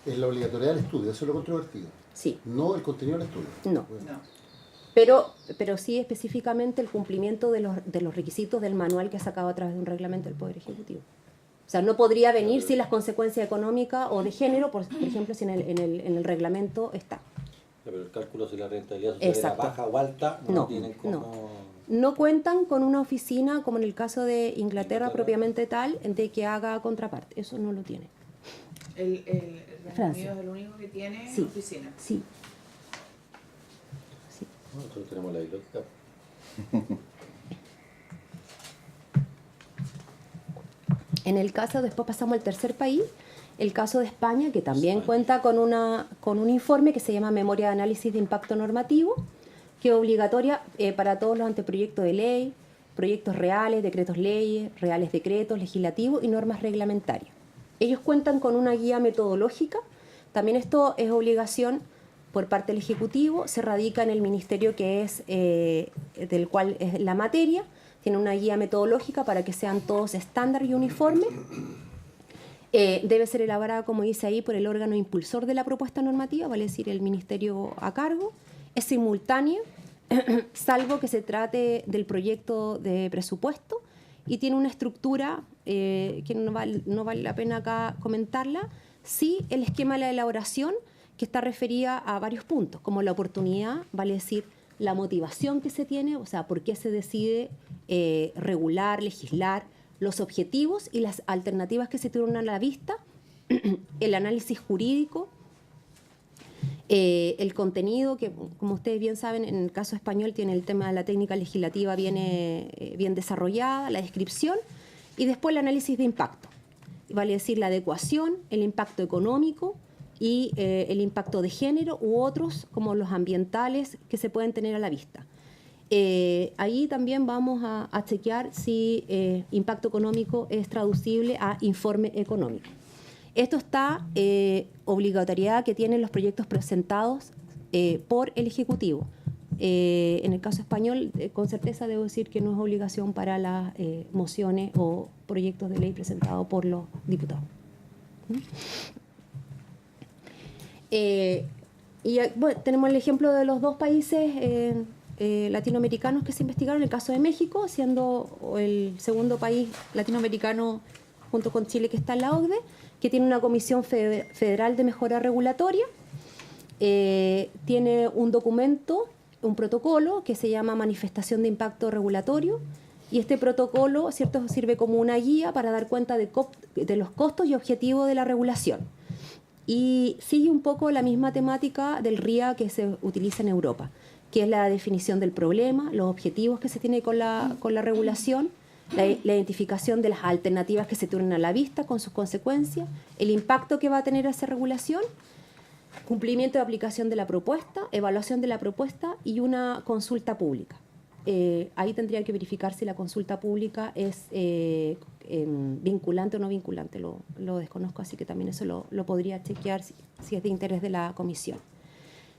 es la obligatoriedad del estudio, eso es lo controvertido. Sí. No el contenido del estudio. No. Bueno. Pero sí específicamente el cumplimiento de los requisitos del manual que ha sacado a través de un reglamento del Poder Ejecutivo. O sea, no podría venir si las consecuencias económicas o de género, por ejemplo, si en el reglamento está. Pero el cálculo si la rentabilidad social era baja o alta, no tienen como... No cuentan con una oficina, como en el caso de Inglaterra propiamente tal, de que haga contraparte. Eso no lo tiene. El Francia. Reino Unido es el único que tiene Sí. oficina. Sí. Nosotros tenemos la biblioteca. En el caso, después pasamos al tercer país, el caso de España, que también cuenta con un informe que se llama Memoria de Análisis de Impacto Normativo, que es obligatoria para todos los anteproyectos de ley, proyectos reales, decretos leyes, reales decretos, legislativos y normas reglamentarias. Ellos cuentan con una guía metodológica, también esto es obligación por parte del Ejecutivo, se radica en el ministerio que es del cual es la materia, tiene una guía metodológica para que sean todos estándar y uniformes. Debe ser elaborada, como dice ahí, por el órgano impulsor de la propuesta normativa, vale decir, el ministerio a cargo. Es simultánea, salvo que se trate del proyecto de presupuesto, y tiene una estructura que no vale la pena acá comentarla. Sí, el esquema de la elaboración, que está referida a varios puntos, como la oportunidad, vale decir, la motivación que se tiene, o sea, por qué se decide regular, legislar, los objetivos y las alternativas que se tienen a la vista, el análisis jurídico, el contenido, que como ustedes bien saben, en el caso español tiene el tema de la técnica legislativa bien desarrollada, la descripción, y después el análisis de impacto, vale decir, la adecuación, el impacto económico y el impacto de género u otros como los ambientales que se pueden tener a la vista. Ahí también vamos a chequear si impacto económico es traducible a informe económico. Esto está obligatoriedad que tienen los proyectos presentados por el Ejecutivo. En el caso español, con certeza debo decir que no es obligación para las mociones o proyectos de ley presentados por los diputados. Bueno, tenemos el ejemplo de los dos países latinoamericanos que se investigaron, el caso de México, siendo el segundo país latinoamericano junto con Chile que está en la OCDE, que tiene una Comisión Federal de Mejora Regulatoria, tiene un documento, un protocolo que se llama Manifestación de Impacto Regulatorio, y este protocolo, ¿cierto?, sirve como una guía para dar cuenta de los costos y objetivos de la regulación. Y sigue un poco la misma temática del RIA que se utiliza en Europa, que es la definición del problema, los objetivos que se tiene con la regulación, la identificación de las alternativas que se tienen a la vista con sus consecuencias, el impacto que va a tener esa regulación, cumplimiento de aplicación de la propuesta, evaluación de la propuesta y una consulta pública. Ahí tendría que verificar si la consulta pública es vinculante o no vinculante, lo desconozco, así que también eso lo podría chequear si es de interés de la comisión.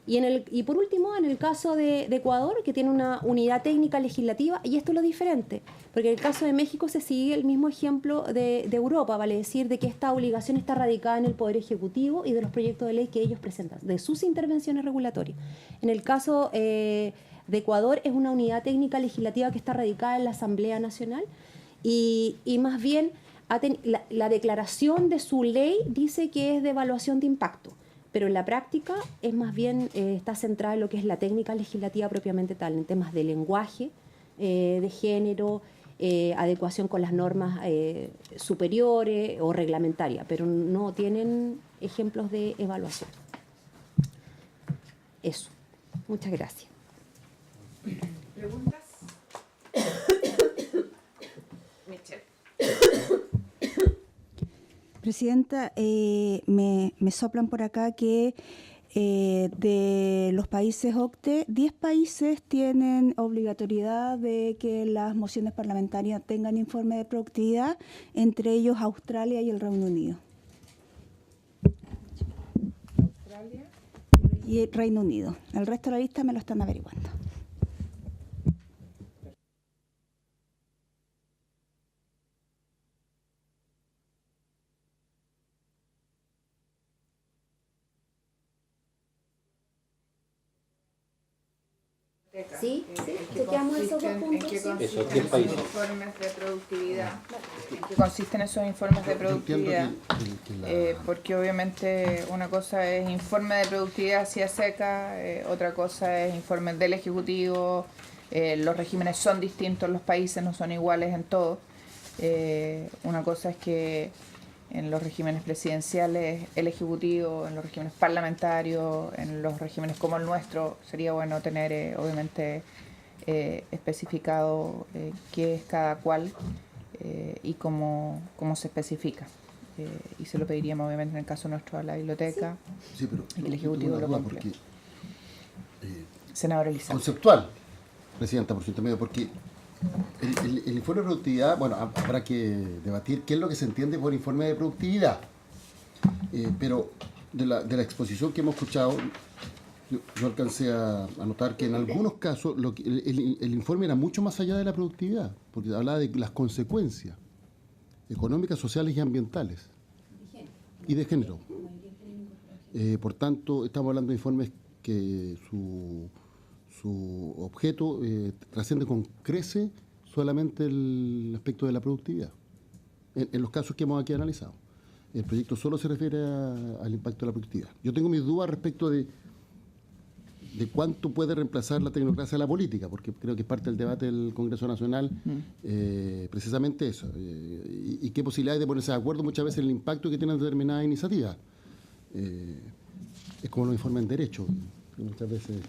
Y por último, en el caso de Ecuador, que tiene una unidad técnica legislativa, y esto es lo diferente, porque en el caso de México se sigue el mismo ejemplo de Europa, vale decir, de que esta obligación está radicada en el Poder Ejecutivo y de los proyectos de ley que ellos presentan, de sus intervenciones regulatorias. En el caso de Ecuador es una unidad técnica legislativa que está radicada en la Asamblea Nacional y más bien la declaración de su ley dice que es de evaluación de impacto, pero en la práctica es más bien está centrada en lo que es la técnica legislativa propiamente tal, en temas de lenguaje, de género, adecuación con las normas superiores o reglamentarias, pero no tienen ejemplos de evaluación. Eso. Muchas gracias. ¿Preguntas? Michelle. Presidenta, me soplan por acá que de los países OCDE, 10 países tienen obligatoriedad de que las mociones parlamentarias tengan informe de productividad, entre ellos Australia y el Reino Unido. Australia. Y el Reino Unido. El resto de la lista me lo están averiguando. Sí, chequeamos esos dos puntos. ¿En qué consisten Esos 10 esos países. informes de productividad? ¿En qué consisten esos informes de productividad? Porque obviamente una cosa es informe de productividad hacia seca, otra cosa es informe del Ejecutivo, los regímenes son distintos en los países, no son iguales en todos. Una cosa es que en los regímenes presidenciales, el Ejecutivo, en los regímenes parlamentarios, en los regímenes como el nuestro, sería bueno tener obviamente especificado qué es cada cual y cómo se especifica. Y se lo pediríamos obviamente en el caso nuestro a la biblioteca, Sí, pero y el Ejecutivo lo cumple. porque, Senador Elizalde. conceptual, Presidenta, por su intermedio, porque el informe de productividad, bueno, habrá que debatir qué es lo que se entiende por informe de productividad. Pero de la exposición que hemos escuchado, yo alcancé a notar que en algunos casos el informe era mucho más allá de la productividad, porque hablaba de las consecuencias económicas, sociales y ambientales. Y de género. Por tanto, estamos hablando de informes que su objeto trasciende con crece solamente el aspecto de la productividad, en los casos que hemos aquí analizado. El proyecto solo se refiere al impacto de la productividad. Yo tengo mis dudas respecto de cuánto puede reemplazar la tecnocracia a la política, porque creo que es parte del debate del Congreso Nacional precisamente eso, y qué posibilidades de ponerse de acuerdo muchas veces en el impacto que tienen determinadas iniciativas. Es como los informes en derecho, que muchas veces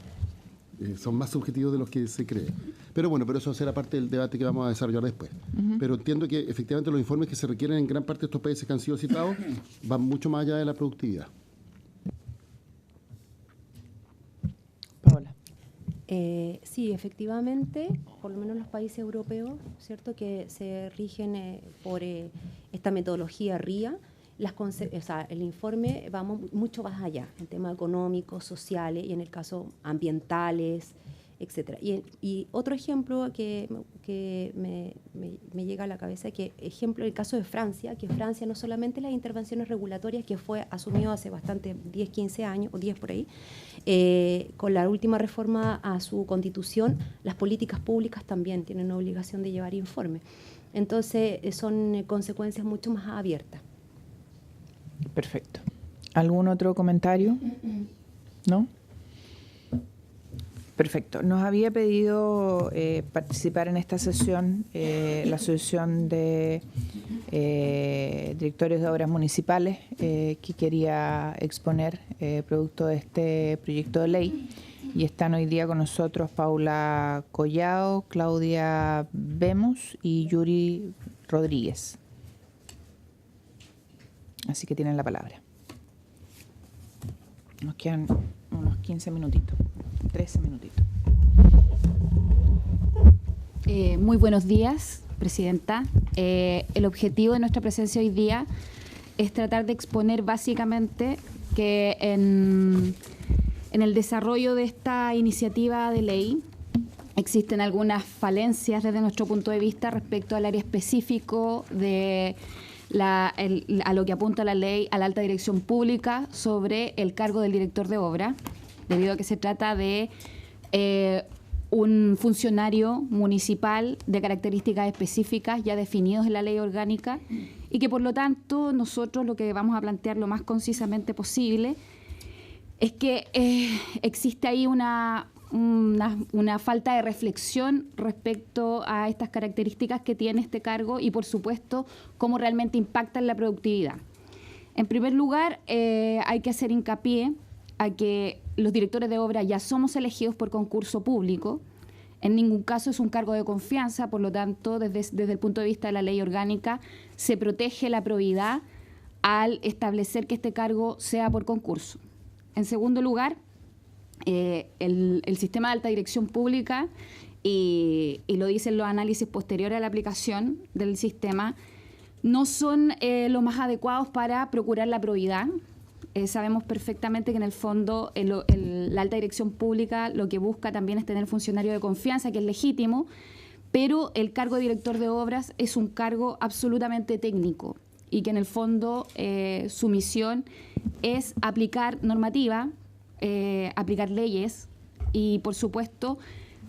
son más subjetivos de los que se cree. Pero bueno, eso será parte del debate que vamos a desarrollar después. Pero entiendo que efectivamente los informes que se requieren en gran parte de estos países que han sido citados van mucho más allá de la productividad. Paola. Sí, efectivamente, por lo menos los países europeos, ¿cierto?, que se rigen por esta metodología RIA, el informe va mucho más allá, en temas económicos, sociales y en el caso ambientales, etcétera. Y otro ejemplo que me llega a la cabeza, que ejemplo el caso de Francia, que Francia no solamente las intervenciones regulatorias, que fue asumido hace bastante, 10, 15 años, o 10 por ahí, con la última reforma a su constitución, las políticas públicas también tienen una obligación de llevar informe. Entonces, son consecuencias mucho más abiertas. Perfecto. ¿Algún otro comentario? ¿No? Perfecto. Nos había pedido participar en esta sesión la Asociación de Directores de Obras Municipales que quería exponer producto de este proyecto de ley. Y están hoy día con nosotros Paula Collado, Claudia Vemos y Yuri Rodríguez. Así que tienen la palabra. Nos quedan unos 15 minutitos, 13 minutitos. Muy buenos días, Presidenta. El objetivo de nuestra presencia hoy día es tratar de exponer básicamente que en el desarrollo de esta iniciativa de ley existen algunas falencias desde nuestro punto de vista respecto al área específico de a lo que apunta la ley a la alta dirección pública sobre el cargo del director de obra, debido a que se trata de un funcionario municipal de características específicas ya definidos en la ley orgánica y que por lo tanto nosotros lo que vamos a plantear lo más concisamente posible es que existe ahí una falta de reflexión respecto a estas características que tiene este cargo y, por supuesto, cómo realmente impacta en la productividad. En primer lugar, hay que hacer hincapié a que los directores de obra ya somos elegidos por concurso público. En ningún caso es un cargo de confianza, por lo tanto, desde el punto de vista de la ley orgánica, se protege la probidad al establecer que este cargo sea por concurso. En segundo lugar, el sistema de alta dirección pública, y lo dicen los análisis posteriores a la aplicación del sistema, no son los más adecuados para procurar la probidad. Sabemos perfectamente que en el fondo la alta dirección pública lo que busca también es tener funcionario de confianza, que es legítimo, pero el cargo de director de obras es un cargo absolutamente técnico y que en el fondo su misión es aplicar normativa, aplicar leyes y, por supuesto,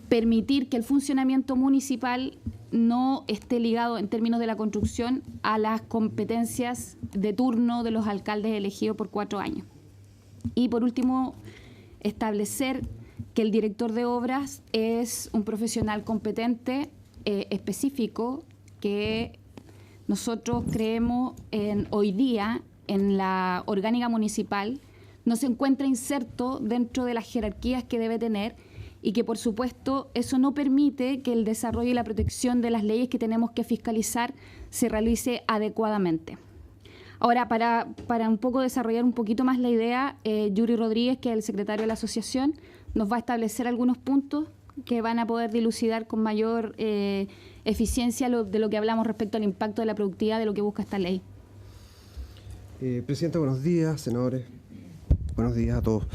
permitir que el funcionamiento municipal no esté ligado en términos de la construcción a las competencias de turno de los alcaldes elegidos por 4 años. Y, por último, establecer que el director de obras es un profesional competente, específico, que nosotros creemos hoy día en la orgánica municipal no se encuentra inserto dentro de las jerarquías que debe tener y que, por supuesto, eso no permite que el desarrollo y la protección de las leyes que tenemos que fiscalizar se realice adecuadamente. Ahora, para un poco desarrollar un poquito más la idea, Yuri Rodríguez, que es el secretario de la asociación, nos va a establecer algunos puntos que van a poder dilucidar con mayor eficiencia de lo que hablamos respecto al impacto de la productividad de lo que busca esta ley. Presidenta, buenos días, senadores. Buenos días a todos.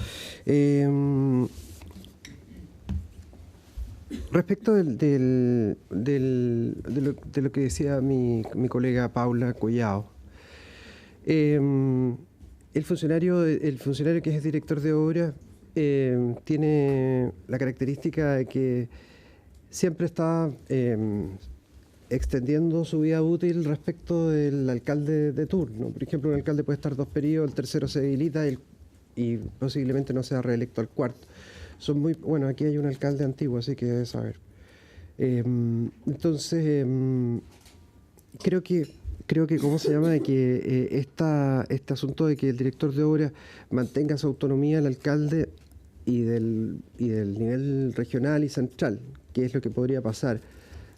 Respecto de lo que decía mi colega Paula Collado, el funcionario que es director de obra tiene la característica de que siempre está extendiendo su vida útil respecto del alcalde de turno. Por ejemplo, un alcalde puede estar 2 periodos, el tercero se debilita y posiblemente no sea reelecto al cuarto. Bueno, aquí hay un alcalde antiguo, así que debe saber. Entonces, creo que ¿cómo se llama? De que este asunto de que el director de obra mantenga su autonomía, el alcalde, y del nivel regional y central, que es lo que podría pasar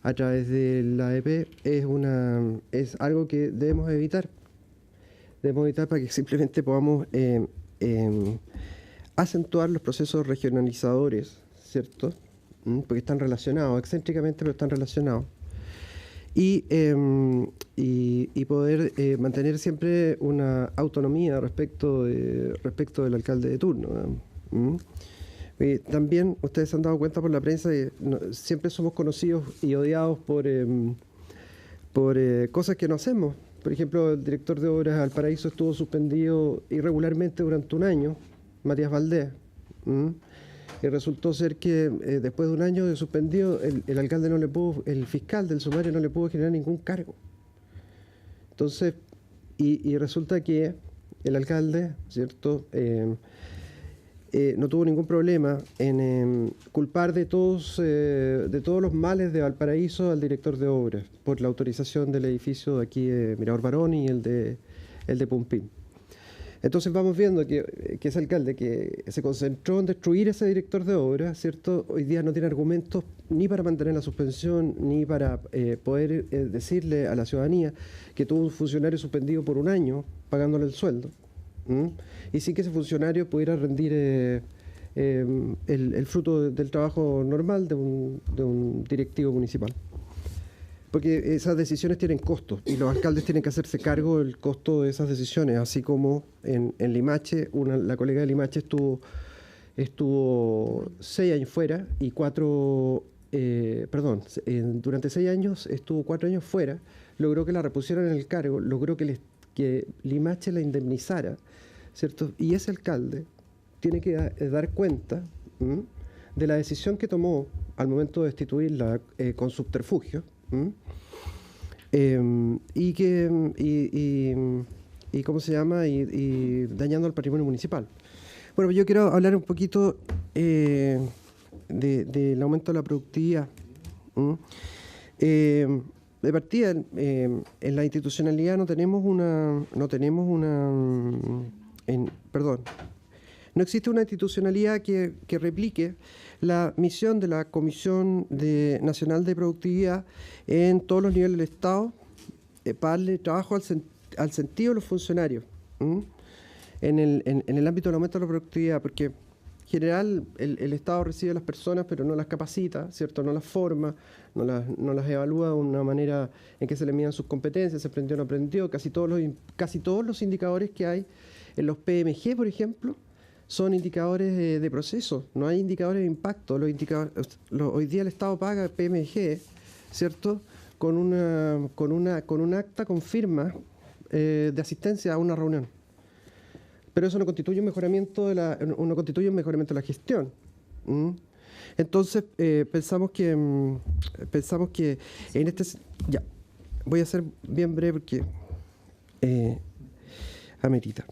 a través de la AEP, es algo que debemos evitar. Debemos evitar para que simplemente podamos acentuar los procesos regionalizadores, ¿cierto? Porque están relacionados, excéntricamente, pero están relacionados. Y poder mantener siempre una autonomía respecto del alcalde de turno, ¿no? También ustedes se han dado cuenta por la prensa que siempre somos conocidos y odiados por cosas que no hacemos. Por ejemplo, el director de Obras de Valparaíso estuvo suspendido irregularmente durante un año, Matías Valdés. Y resultó ser que después de un año de suspendido, el alcalde no le pudo, el fiscal del sumario no le pudo generar ningún cargo. Entonces, y resulta que el alcalde, ¿cierto?, no tuvo ningún problema en culpar de todos los males de Valparaíso al director de obras por la autorización del edificio de aquí de Mirador Barón y el de Pumpín. Entonces vamos viendo que ese alcalde que se concentró en destruir ese director de obras, ¿cierto?, hoy día no tiene argumentos ni para mantener la suspensión, ni para poder decirle a la ciudadanía que tuvo un funcionario suspendido por un año pagándole el sueldo. Y sí que ese funcionario pudiera rendir el fruto del trabajo normal de un directivo municipal. Porque esas decisiones tienen costos y los alcaldes tienen que hacerse cargo del costo de esas decisiones, así como en Limache, la colega de Limache estuvo 6 años fuera y durante 6 años estuvo 4 años fuera, logró que la repusieran en el cargo, logró que Limache la indemnizara, ¿cierto? Y ese alcalde tiene que dar cuenta de la decisión que tomó al momento de destituirla con subterfugio, y ¿cómo se llama? Y dañando al patrimonio municipal. Bueno, yo quiero hablar un poquito del aumento de la productividad. De partida, en la institucionalidad no existe una institucionalidad que replique la misión de la Comisión Nacional de Productividad en todos los niveles del Estado para darle trabajo al sentido de los funcionarios en el ámbito del aumento de la productividad, porque en general el Estado recibe a las personas pero no las capacita, ¿cierto? No las forma, no las evalúa de una manera en que se le midan sus competencias, se aprendió o no aprendió. Casi todos los indicadores que hay en los PMG, por ejemplo, son indicadores de proceso, no hay indicadores de impacto. Hoy día el Estado paga PMG, ¿cierto?, con un acta con firma de asistencia a una reunión. Pero eso no constituye un mejoramiento de la gestión. Entonces pensamos que en ya voy a ser bien breve porque amerita.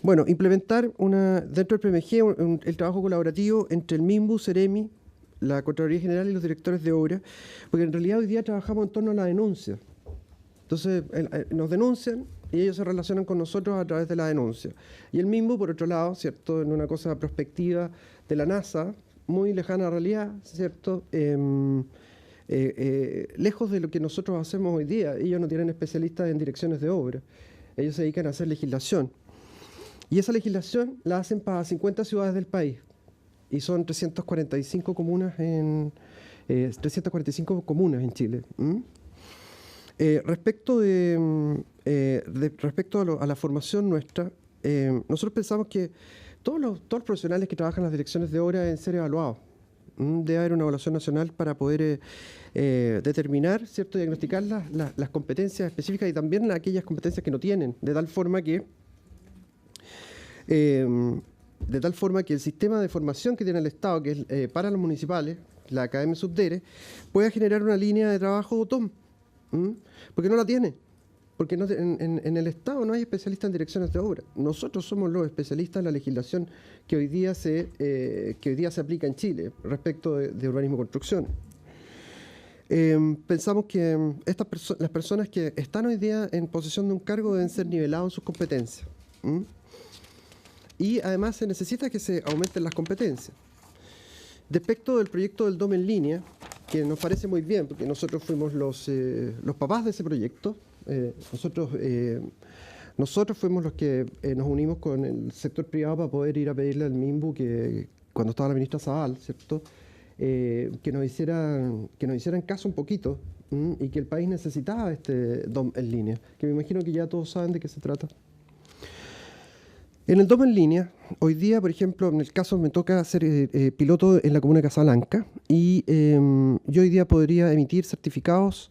Bueno, implementar dentro del PMG el trabajo colaborativo entre el MIMBU, Ceremi, la Contraloría General y los directores de obra, porque en realidad hoy día trabajamos en torno a la denuncia. Entonces nos denuncian y ellos se relacionan con nosotros a través de la denuncia. Y el MIMBU, por otro lado, ¿cierto?, en una cosa prospectiva de la NASA, muy lejana a la realidad, ¿cierto?, lejos de lo que nosotros hacemos hoy día. Ellos no tienen especialistas en direcciones de obra, ellos se dedican a hacer legislación. Y esa legislación la hacen para 50 ciudades del país. Y son 345 comunas en Chile. Respecto a la formación nuestra, nosotros pensamos que todos los profesionales que trabajan en las direcciones de obra deben ser evaluados. Debe haber una evaluación nacional para poder determinar, ¿cierto?, diagnosticar las competencias específicas y también aquellas competencias que no tienen, de tal forma que el sistema de formación que tiene el Estado, que es para los municipales, la Academia Subdere, pueda generar una línea de trabajo botón, porque no la tiene. Porque en el Estado no hay especialistas en direcciones de obra. Nosotros somos los especialistas en la legislación que hoy día se aplica en Chile respecto de urbanismo y construcción. Pensamos que las personas que están hoy día en posesión de un cargo deben ser nivelados en sus competencias. Y además se necesita que se aumenten las competencias. Respecto del proyecto del DOM en línea, que nos parece muy bien, porque nosotros fuimos los papás de ese proyecto. Nosotros fuimos los que nos unimos con el sector privado para poder ir a pedirle al MIMBU que cuando estaba la ministra Zabal, ¿cierto?, que nos hicieran caso un poquito y que el país necesitaba este DOM en línea, que me imagino que ya todos saben de qué se trata. En el DOM en línea, hoy día, por ejemplo, en el caso me toca hacer piloto en la comuna de Casablanca y yo hoy día podría emitir certificados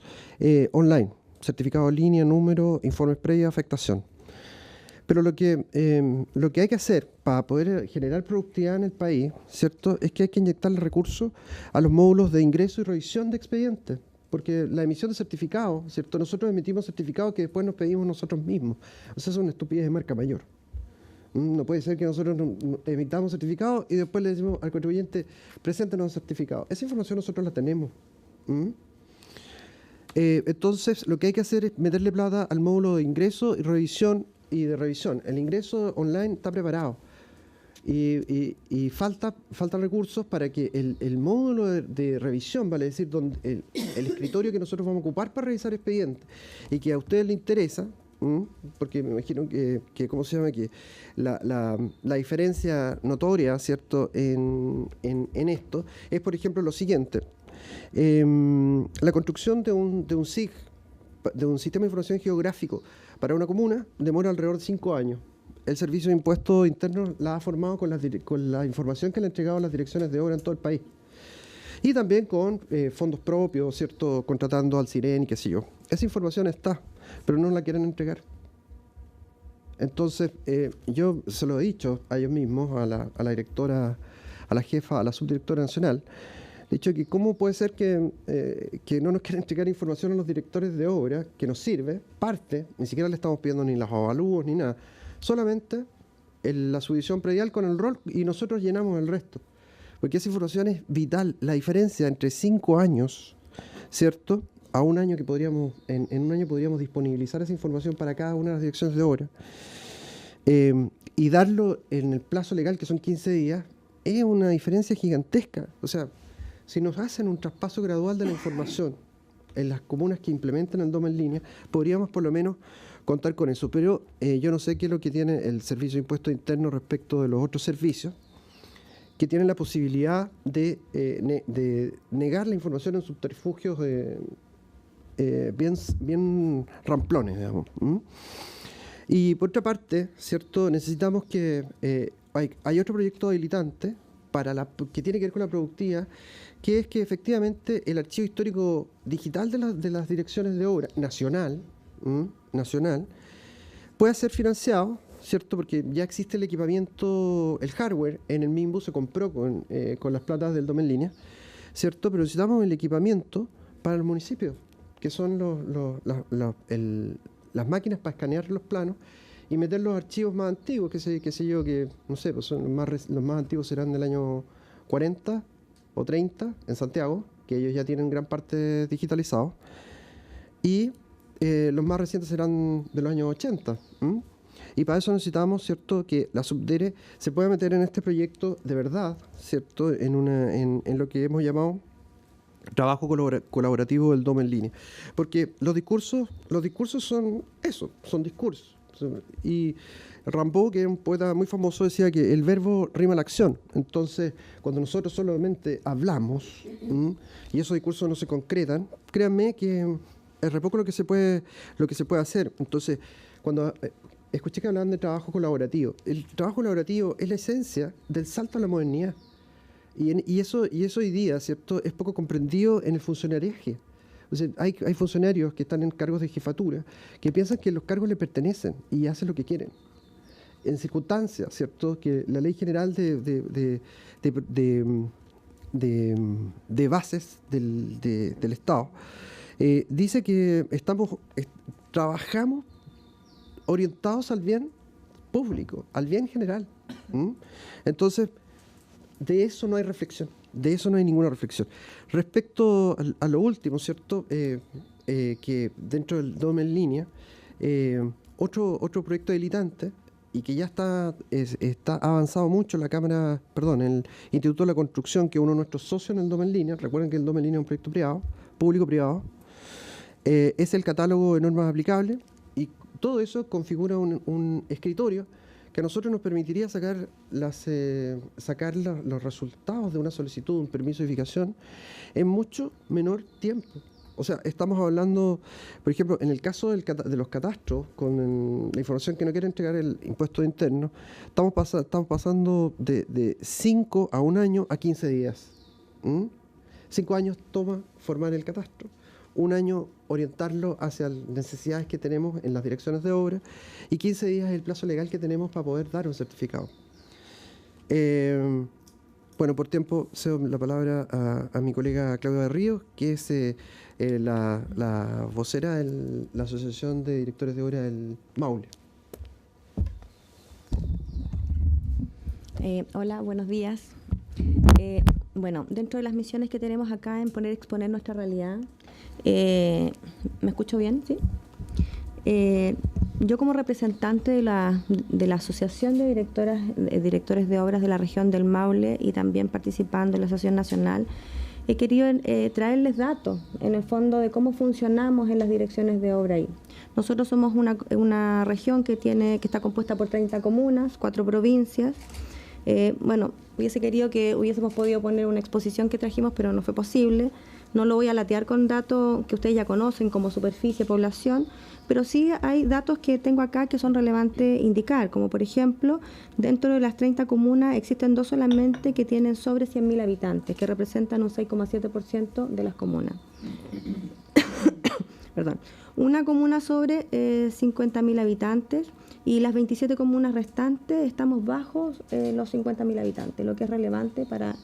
online, certificados en línea, número, informes previos, afectación. Pero lo que hay que hacer para poder generar productividad en el país, ¿cierto?, es que hay que inyectarle recursos a los módulos de ingreso y revisión de expedientes. Porque la emisión de certificados, ¿cierto?, nosotros emitimos certificados que después nos pedimos nosotros mismos. O sea, es una estupidez de marca mayor. No puede ser que nosotros emitamos certificados y después le decimos al contribuyente, preséntenos un certificado. Esa información nosotros la tenemos. Entonces, lo que hay que hacer es meterle plata al módulo de ingreso y revisión y de revisión. El ingreso online está preparado y faltan recursos para que el módulo de revisión, vale decir, donde el escritorio que nosotros vamos a ocupar para revisar expedientes y que a ustedes les interesa, porque me imagino que ¿cómo se llama? Que la diferencia notoria, ¿cierto?, en esto es, por ejemplo, lo siguiente. La construcción de un SIG, de un sistema de información geográfico para una comuna, demora alrededor de 5 años. El Servicio de Impuestos Internos la ha formado con la información que le han entregado las direcciones de obra en todo el país. Y también con fondos propios, ¿cierto?, contratando al CIREN y qué sé yo. Esa información está, pero no la quieren entregar. Entonces, yo se lo he dicho a ellos mismos, a la directora, a la jefa, a la subdirectora nacional, he dicho que cómo puede ser que no nos quieran entregar información a los directores de obra, que nos sirve, parte, ni siquiera le estamos pidiendo ni los avalúos ni nada, solamente la subdivisión predial con el rol y nosotros llenamos el resto. Porque esa información es vital. La diferencia entre 5 años, ¿cierto?, a un año que podríamos, en un año podríamos disponibilizar esa información para cada una de las direcciones de obra y darlo en el plazo legal, que son 15 días, es una diferencia gigantesca. O sea, si nos hacen un traspaso gradual de la información en las comunas que implementan el DOM en línea, podríamos por lo menos contar con eso. Pero yo no sé qué es lo que tiene el Servicio de Impuestos Internos respecto de los otros servicios, que tienen la posibilidad de negar la información en subterfugios bien ramplones, digamos. Y por otra parte, ¿cierto?, necesitamos que hay otro proyecto habilitante que tiene que ver con la productividad, que es que efectivamente el archivo histórico digital de las direcciones de obra nacional pueda ser financiado, ¿cierto?, porque ya existe el equipamiento, el hardware en el MIMBU se compró con las platas del DOM en línea, ¿cierto?, pero necesitamos el equipamiento para el municipio, que son las máquinas para escanear los planos y meter los archivos más antiguos, que sé yo, que no sé, pues son los más antiguos serán del año 40 o 30 en Santiago, que ellos ya tienen gran parte digitalizado, y los más recientes serán de los años 80. Y para eso necesitamos, ¿cierto?, que la Subdere se pueda meter en este proyecto de verdad, ¿cierto?, en lo que hemos llamado trabajo colaborativo del DOM en línea. Porque los discursos son eso, son discursos. Y Rimbaud, que es un poeta muy famoso, decía que el verbo rima la acción. Entonces, cuando nosotros solamente hablamos y esos discursos no se concretan, créanme que es re poco lo que se puede hacer. Entonces, cuando escuché que hablaban de trabajo colaborativo, el trabajo colaborativo es la esencia del salto a la modernidad. Y eso hoy día, ¿cierto?, es poco comprendido en el funcionariaje. O sea, hay funcionarios que están en cargos de jefatura que piensan que los cargos le pertenecen y hacen lo que quieren. En circunstancias, ¿cierto?, que la Ley General de bases del Estado dice que trabajamos orientados al bien público, al bien general. Entonces, de eso no hay reflexión, de eso no hay ninguna reflexión. Respecto a lo último, ¿cierto?, que dentro del DOM en línea, otro proyecto habilitante y que ya está avanzado mucho el Instituto de la Construcción, que es uno de nuestros socios en el DOM en línea, recuerden que el DOM en línea es un proyecto privado, público-privado, es el catálogo de normas aplicables y todo eso configura un escritorio que a nosotros nos permitiría sacar los resultados de una solicitud, un permiso de edificación, en mucho menor tiempo. O sea, estamos hablando, por ejemplo, en el caso de los catastros, con la información que no quiere entregar el impuesto interno, estamos pasando de 5 a 1 año a 15 días. 5 años toma formar el catastro, 1 año orientarlo hacia las necesidades que tenemos en las direcciones de obra y 15 días es el plazo legal que tenemos para poder dar un certificado. Bueno, por tiempo cedo la palabra a mi colega Claudia de Ríos, que es la vocera de la Asociación de Directores de Obra del Maule. Hola, buenos días. Bueno, dentro de las misiones que tenemos acá en exponer nuestra realidad, ¿me escucho bien? ¿Sí? Yo como representante de la Asociación de Directores de Obras de la región del Maule y también participando en la Asociación Nacional, he querido traerles datos, en el fondo, de cómo funcionamos en las direcciones de obra ahí. Nosotros somos una región que está compuesta por 30 comunas, 4 provincias. Bueno, hubiese querido que hubiésemos podido poner una exposición que trajimos, pero no fue posible. No lo voy a latear con datos que ustedes ya conocen como superficie, población, pero sí hay datos que tengo acá que son relevantes indicar, como por ejemplo, dentro de las 30 comunas existen 2 solamente que tienen sobre 100.000 habitantes, que representan un 6,7% de las comunas. Perdón. Una comuna sobre 50.000 habitantes y las 27 comunas restantes estamos bajo los 50.000 habitantes, lo que es relevante para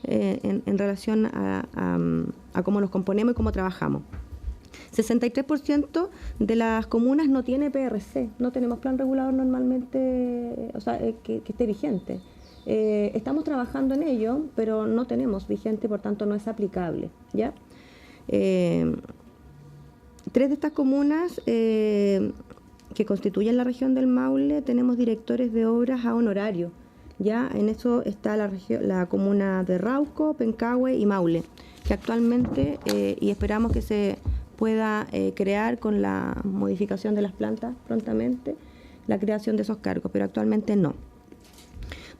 en relación a cómo nos componemos y cómo trabajamos. 63% de las comunas no tiene PRC, no tenemos plan regulador normalmente, o sea, que esté vigente. Estamos trabajando en ello, pero no tenemos vigente, por tanto no es aplicable, ¿ya? 3 de estas comunas que constituyen la región del Maule tenemos directores de obras a honorario. Ya en eso está la comuna de Rauco, Pencahue y Maule, que actualmente, y esperamos que se pueda crear con la modificación de las plantas prontamente, la creación de esos cargos, pero actualmente no.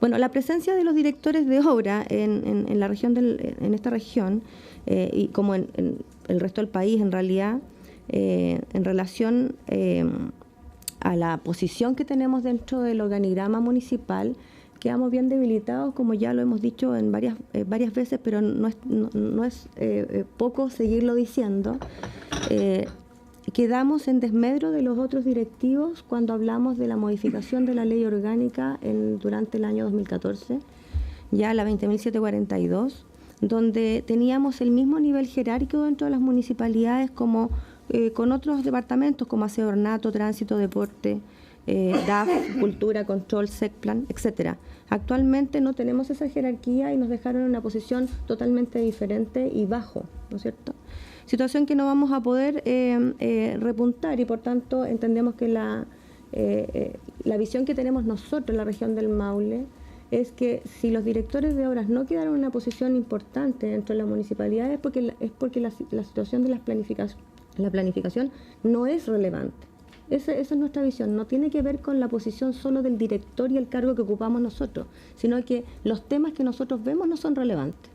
Bueno, la presencia de los directores de obra en la región en esta región, y como en el resto del país en realidad, en relación a la posición que tenemos dentro del organigrama municipal, quedamos bien debilitados, como ya lo hemos dicho en varias veces, pero no es poco seguirlo diciendo. Quedamos en desmedro de los otros directivos cuando hablamos de la modificación de la ley orgánica durante el año 2014, ya la 20.742, donde teníamos el mismo nivel jerárquico dentro de las municipalidades como con otros departamentos como aseo, ornato, tránsito, deporte, DAF, cultura, control, SECPLAN, etcétera. Actualmente no tenemos esa jerarquía y nos dejaron en una posición totalmente diferente y bajo, ¿no es cierto? Situación que no vamos a poder repuntar y por tanto entendemos que la visión que tenemos nosotros en la región del Maule es que si los directores de obras no quedaron en una posición importante dentro de la municipalidad es porque la situación de la planificación no es relevante. Esa es nuestra visión, no tiene que ver con la posición solo del director y el cargo que ocupamos nosotros, sino que los temas que nosotros vemos no son relevantes.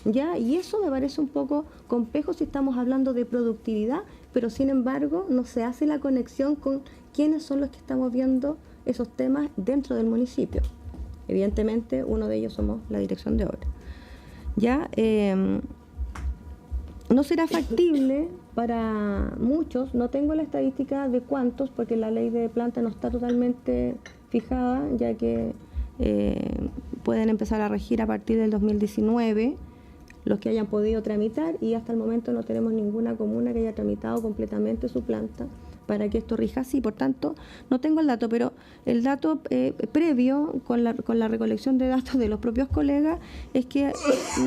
¿Ya? Y eso me parece un poco complejo si estamos hablando de productividad, pero sin embargo no se hace la conexión con quiénes son los que estamos viendo esos temas dentro del municipio. Evidentemente uno de ellos somos la dirección de obra. ¿Ya? No será factible para muchos, no tengo la estadística de cuántos, porque la ley de planta no está totalmente fijada, ya que pueden empezar a regir a partir del 2019, los que hayan podido tramitar, y hasta el momento no tenemos ninguna comuna que haya tramitado completamente su planta para que esto rija así. Por tanto, no tengo el dato, pero el dato previo con la recolección de datos de los propios colegas es que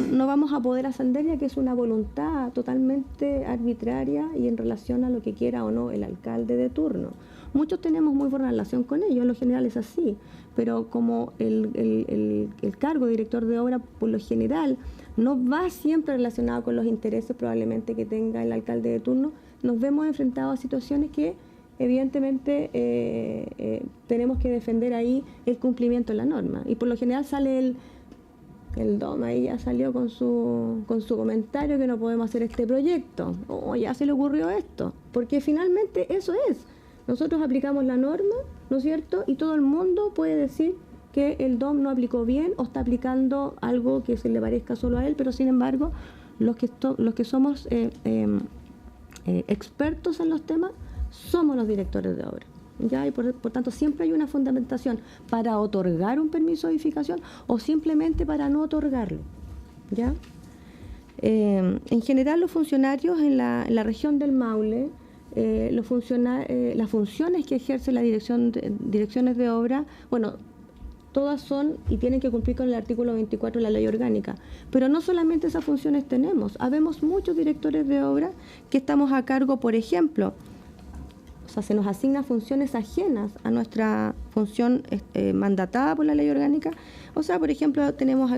no vamos a poder ascender, ya que es una voluntad totalmente arbitraria y en relación a lo que quiera o no el alcalde de turno. Muchos tenemos muy buena relación con ellos, en lo general es así, pero como el cargo de director de obra por lo general no va siempre relacionado con los intereses probablemente que tenga el alcalde de turno, nos vemos enfrentados a situaciones que evidentemente tenemos que defender ahí el cumplimiento de la norma. Y por lo general sale El DOM ahí ya salió con su comentario que no podemos hacer este proyecto, o ya se le ocurrió esto, porque finalmente eso es. Nosotros aplicamos la norma, ¿no es cierto? Y todo el mundo puede decir que el DOM no aplicó bien o está aplicando algo que se le parezca solo a él, pero sin embargo, los que somos expertos en los temas somos los directores de obra. ¿Ya? Y por tanto siempre hay una fundamentación para otorgar un permiso de edificación o simplemente para no otorgarlo. ¿Ya? En general los funcionarios en la región del Maule, las funciones que ejerce la direcciones de obra, bueno, todas son y tienen que cumplir con el artículo 24 de la ley orgánica. Pero no solamente esas funciones tenemos, habemos muchos directores de obra que estamos a cargo, por ejemplo, o sea, se nos asignan funciones ajenas a nuestra función mandatada por la ley orgánica. O sea, por ejemplo, tenemos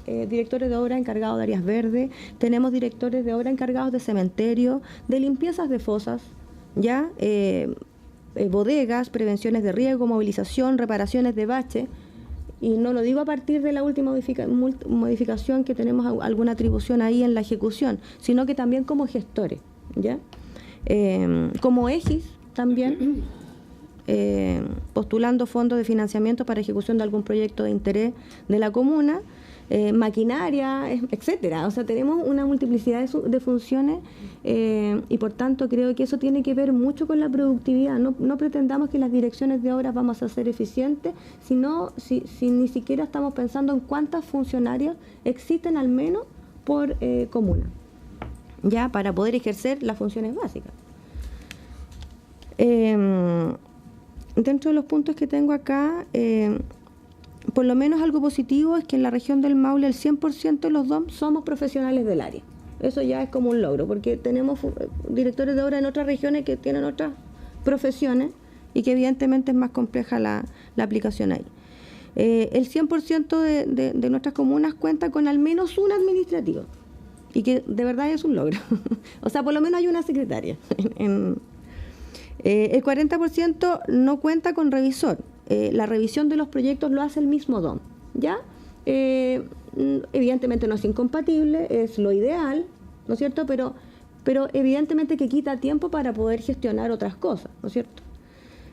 directores de obra encargados de áreas verdes, tenemos directores de obra encargados de cementerio, de limpiezas de fosas, ¿ya? Bodegas, prevenciones de riesgo, movilización, reparaciones de bache. Y no lo digo a partir de la última modificación que tenemos alguna atribución ahí en la ejecución, sino que también como gestores, ¿ya? Como EGIS también, postulando fondos de financiamiento para ejecución de algún proyecto de interés de la comuna, maquinaria, etcétera. O sea, tenemos una multiplicidad de funciones y por tanto creo que eso tiene que ver mucho con la productividad. No pretendamos que las direcciones de obras vamos a ser eficientes, sino si ni siquiera estamos pensando en cuántas funcionarias existen al menos por comuna, ya para poder ejercer las funciones básicas. Dentro de los puntos que tengo acá, por lo menos algo positivo es que en la región del Maule el 100% de los DOM somos profesionales del área. Eso ya es como un logro, porque tenemos directores de obra en otras regiones que tienen otras profesiones y que evidentemente es más compleja la aplicación ahí. El 100% de nuestras comunas cuenta con al menos un administrativo, y que de verdad es un logro. O sea, por lo menos hay una secretaria. El 40% no cuenta con revisor. La revisión de los proyectos lo hace el mismo DOM, ¿ya? Evidentemente no es incompatible, es lo ideal, ¿no es cierto? Pero evidentemente que quita tiempo para poder gestionar otras cosas, ¿no es cierto?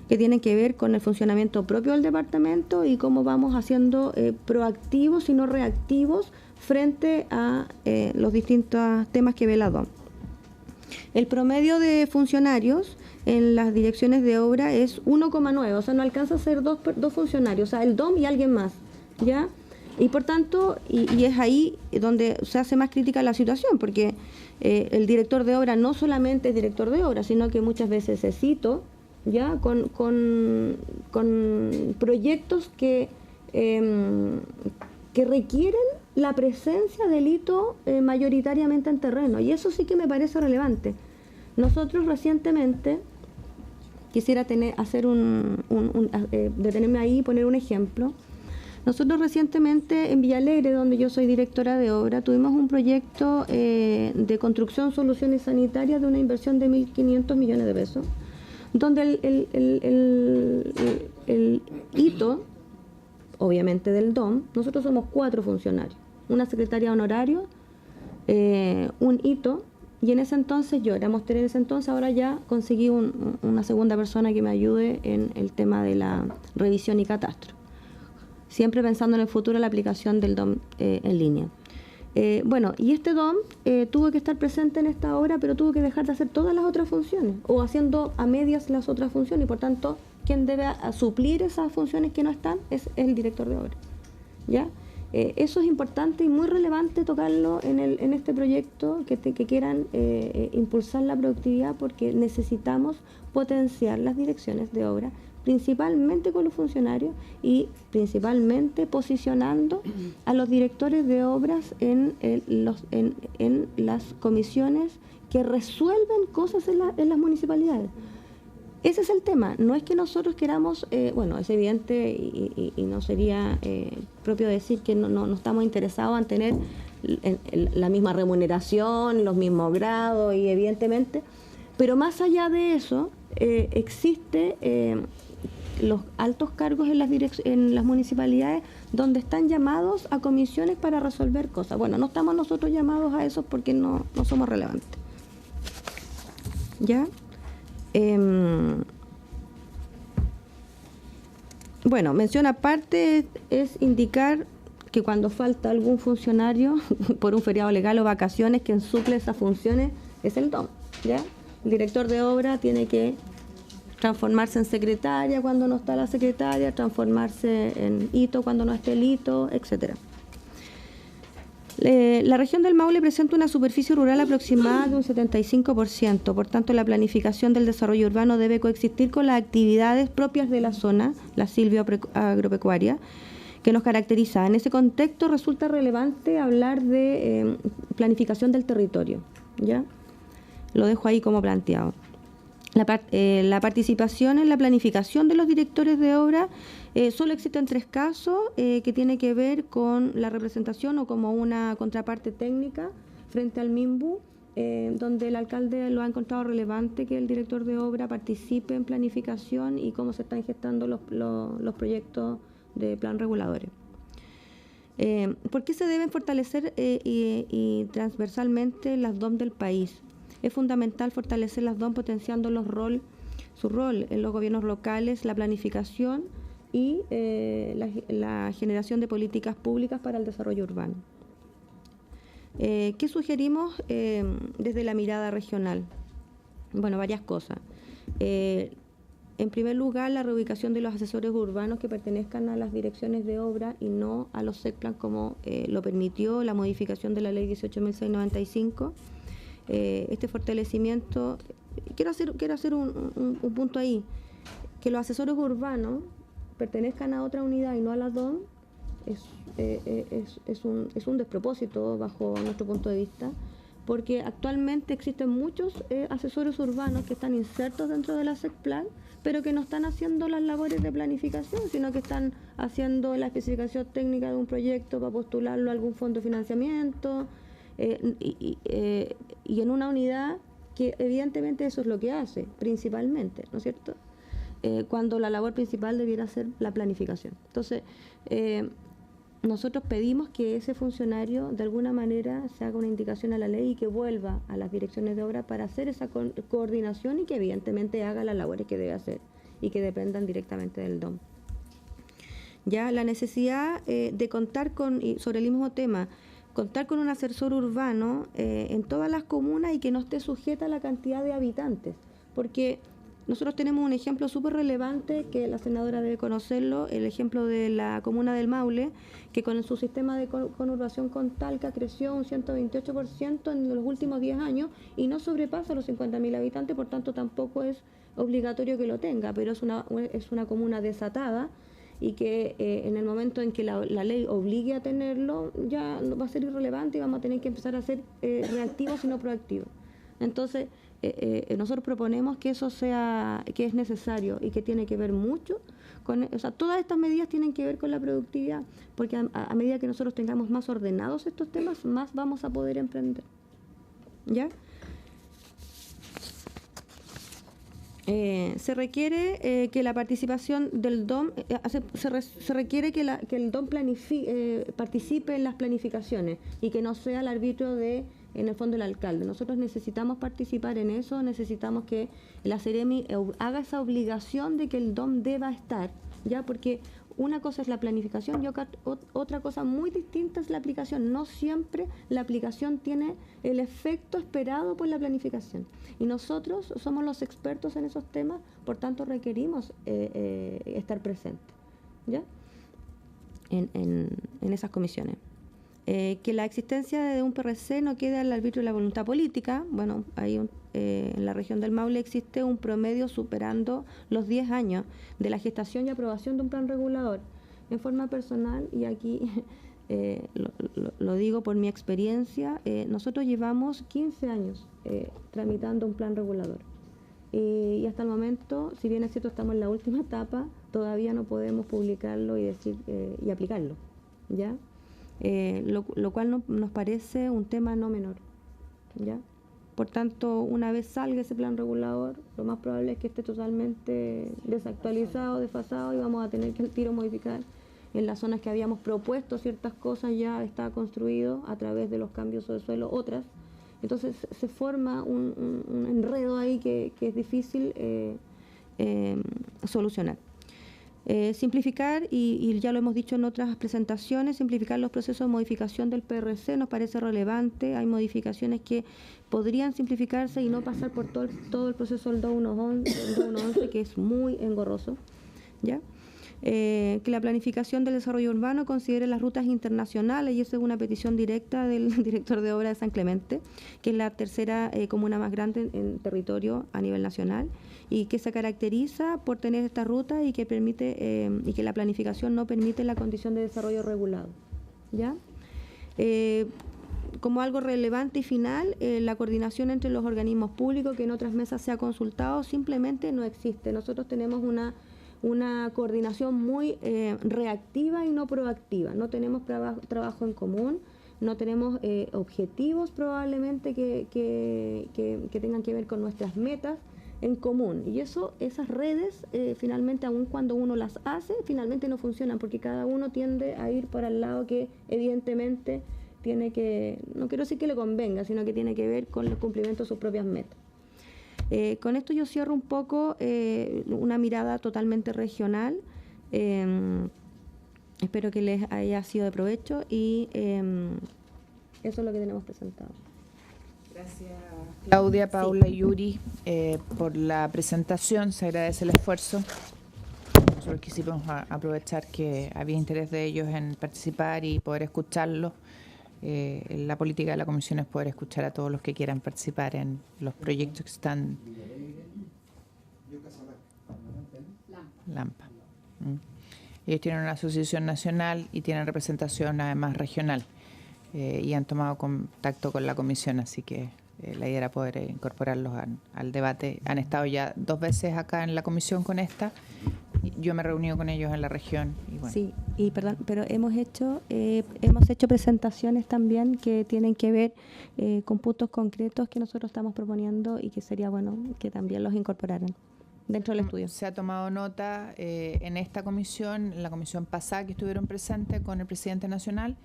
Que tienen que ver con el funcionamiento propio del departamento y cómo vamos haciendo proactivos y no reactivos frente a los distintos temas que ve la DOM. El promedio de funcionarios en las direcciones de obra es 1,9, o sea, no alcanza a ser dos funcionarios, o sea, el DOM y alguien más, ¿ya? Y por tanto, y es ahí donde se hace más crítica la situación, porque el director de obra no solamente es director de obra, sino que muchas veces es hito, ¿ya? Con proyectos que requieren la presencia del hito mayoritariamente en terreno, y eso sí que me parece relevante. Nosotros recientemente, quisiera detenerme ahí y poner un ejemplo. Nosotros recientemente en Villalegre, donde yo soy directora de obra, tuvimos un proyecto de construcción, soluciones sanitarias de una inversión de 1.500 millones de pesos, donde el hito, obviamente del DOM, nosotros somos 4 funcionarios, una secretaria honorario, un hito, y en ese entonces yo éramos 3 en ese entonces, ahora ya conseguí una segunda persona que me ayude en el tema de la revisión y catastro. Siempre pensando en el futuro la aplicación del DOM en línea. Bueno, y este DOM tuvo que estar presente en esta obra, pero tuvo que dejar de hacer todas las otras funciones, o haciendo a medias las otras funciones, y por tanto, quien debe suplir esas funciones que no están es el director de obra, ¿ya? Eso es importante y muy relevante tocarlo en este proyecto que quieran impulsar la productividad, porque necesitamos potenciar las direcciones de obra, principalmente con los funcionarios y principalmente posicionando a los directores de obras en las comisiones que resuelven cosas en las municipalidades. Ese es el tema, no es que nosotros queramos, bueno, es evidente y no sería propio decir que no estamos interesados en tener la misma remuneración, los mismos grados, y evidentemente, pero más allá de eso, existe los altos cargos en las municipalidades, donde están llamados a comisiones para resolver cosas. Bueno, no estamos nosotros llamados a eso porque no somos relevantes. ¿Ya? Bueno, mención aparte es indicar que cuando falta algún funcionario por un feriado legal o vacaciones, quien suple esas funciones es el DOM, ¿ya? El director de obra tiene que transformarse en secretaria cuando no está la secretaria, transformarse en hito cuando no esté el hito, etc. La región del Maule presenta una superficie rural aproximada de un 75%, por tanto la planificación del desarrollo urbano debe coexistir con las actividades propias de la zona, la silvio-agropecuaria, que nos caracteriza. En ese contexto resulta relevante hablar de planificación del territorio, ¿ya? Lo dejo ahí como planteado. La participación en la planificación de los directores de obra solo existen 3 casos que tiene que ver con la representación o como una contraparte técnica frente al MIMBU, donde el alcalde lo ha encontrado relevante que el director de obra participe en planificación y cómo se están gestando los proyectos de plan reguladores. ¿Por qué se deben fortalecer y transversalmente las DOM del país? Es fundamental fortalecer las DOM potenciando su rol en los gobiernos locales, la planificación y la generación de políticas públicas para el desarrollo urbano. ¿Qué sugerimos desde la mirada regional? Bueno, varias cosas. En primer lugar, la reubicación de los asesores urbanos que pertenezcan a las direcciones de obra y no a los SECPLAN como lo permitió la modificación de la ley 18.695. Este fortalecimiento, quiero hacer un punto ahí, que los asesores urbanos pertenezcan a otra unidad y no a la DOM es un despropósito bajo nuestro punto de vista, porque actualmente existen muchos asesores urbanos que están insertos dentro de la SECPLAN, pero que no están haciendo las labores de planificación, sino que están haciendo la especificación técnica de un proyecto para postularlo a algún fondo de financiamiento, y en una unidad que evidentemente eso es lo que hace, principalmente, ¿no es cierto? Cuando la labor principal debiera ser la planificación. Entonces, nosotros pedimos que ese funcionario de alguna manera se haga una indicación a la ley y que vuelva a las direcciones de obra para hacer esa coordinación y que evidentemente haga las labores que debe hacer y que dependan directamente del DOM. Ya la necesidad de contar con, y sobre el mismo tema, contar con un asesor urbano en todas las comunas y que no esté sujeta a la cantidad de habitantes, porque nosotros tenemos un ejemplo súper relevante que la senadora debe conocerlo, el ejemplo de la comuna del Maule, que con su sistema de conurbación con Talca creció un 128% en los últimos 10 años y no sobrepasa los 50.000 habitantes, por tanto tampoco es obligatorio que lo tenga, pero es una comuna desatada y que en el momento en que la ley obligue a tenerlo ya va a ser irrelevante y vamos a tener que empezar a ser reactivos y no proactivos. Entonces, nosotros proponemos que eso sea, que es necesario y que tiene que ver mucho con, o sea, todas estas medidas tienen que ver con la productividad, porque a medida que nosotros tengamos más ordenados estos temas, más vamos a poder emprender. ¿Ya? Se requiere que la participación del DOM, se requiere que el DOM participe en las planificaciones y que no sea el árbitro en el fondo el alcalde. Nosotros necesitamos participar en eso, necesitamos que la Seremi haga esa obligación de que el DOM deba estar, ya, porque una cosa es la planificación y otra cosa muy distinta es la aplicación. No siempre la aplicación tiene el efecto esperado por la planificación. Y nosotros somos los expertos en esos temas, por tanto requerimos estar presentes, ¿ya? En esas comisiones. Que la existencia de un PRC no quede al arbitrio de la voluntad política. Bueno, en la región del Maule existe un promedio superando los 10 años de la gestación y aprobación de un plan regulador. En forma personal, y aquí lo digo por mi experiencia, nosotros llevamos 15 años tramitando un plan regulador. Y hasta el momento, si bien es cierto estamos en la última etapa, todavía no podemos publicarlo y aplicarlo, ¿ya? Lo cual nos parece un tema no menor, ¿ya? Por tanto, una vez salga ese plan regulador, lo más probable es que esté totalmente desactualizado, desfasado, y vamos a tener que al tiro modificar. En las zonas que habíamos propuesto ciertas cosas ya está construido a través de los cambios de suelo otras. Entonces se forma un enredo ahí que es difícil solucionar. Simplificar, y ya lo hemos dicho en otras presentaciones, simplificar los procesos de modificación del PRC nos parece relevante. Hay modificaciones que podrían simplificarse y no pasar por todo el proceso del 2111, que es muy engorroso, ¿ya? Que la planificación del desarrollo urbano considere las rutas internacionales, y esa es una petición directa del director de obra de San Clemente, que es la tercera comuna más grande en territorio a nivel nacional, y que se caracteriza por tener esta ruta y que permite y que la planificación no permite la condición de desarrollo regulado, ¿ya? Como algo relevante y final, la coordinación entre los organismos públicos, que en otras mesas se ha consultado, simplemente no existe. Nosotros tenemos una coordinación muy reactiva y no proactiva. No tenemos trabajo en común, no tenemos objetivos probablemente que tengan que ver con nuestras metas en común. Y esas redes, finalmente, aun cuando uno las hace, finalmente no funcionan, porque cada uno tiende a ir para el lado que evidentemente tiene que, no quiero decir que le convenga, sino que tiene que ver con el cumplimiento de sus propias metas. Con esto yo cierro un poco una mirada totalmente regional. Espero que les haya sido de provecho, y eso es lo que tenemos presentado. Gracias, Claudia, Paula y Yuri, por la presentación. Se agradece el esfuerzo. Nosotros quisimos aprovechar que había interés de ellos en participar y poder escucharlos. La política de la comisión es poder escuchar a todos los que quieran participar en los proyectos que están. Lampa. Ellos tienen una asociación nacional y tienen representación además regional, y han tomado contacto con la comisión, así que la idea era poder incorporarlos al debate. Han estado ya 2 veces acá en la comisión con esta. Yo me he reunido con ellos en la región. Y bueno. Sí, y perdón, pero hemos hecho presentaciones también que tienen que ver con puntos concretos que nosotros estamos proponiendo, y que sería bueno que también los incorporaran dentro del estudio. Se ha tomado nota en esta comisión, en la comisión pasada que estuvieron presentes con el presidente nacional,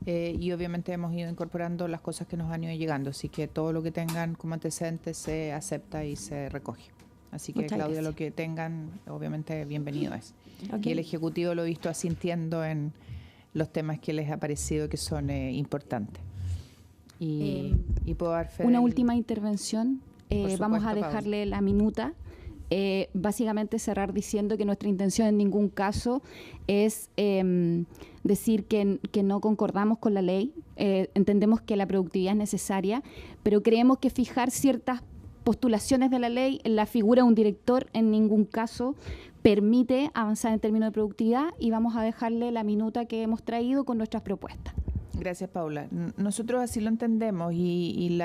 y obviamente hemos ido incorporando las cosas que nos han ido llegando, así que todo lo que tengan como antecedentes se acepta y se recoge. Así que, muchas Claudia, gracias. lo que tengan, obviamente, bienvenido es. Ok. Y el Ejecutivo lo he visto asintiendo en los temas que les ha parecido que son importantes. Y puedo dar fe Una del- última intervención. Por Vamos supuesto, a dejarle la minuta. Básicamente cerrar diciendo que nuestra intención en ningún caso es decir que no concordamos con la ley. Entendemos que la productividad es necesaria, pero creemos que fijar ciertas postulaciones de la ley en la figura de un director en ningún caso permite avanzar en términos de productividad, y vamos a dejarle la minuta que hemos traído con nuestras propuestas. Gracias, Paula. Nosotros así lo entendemos, y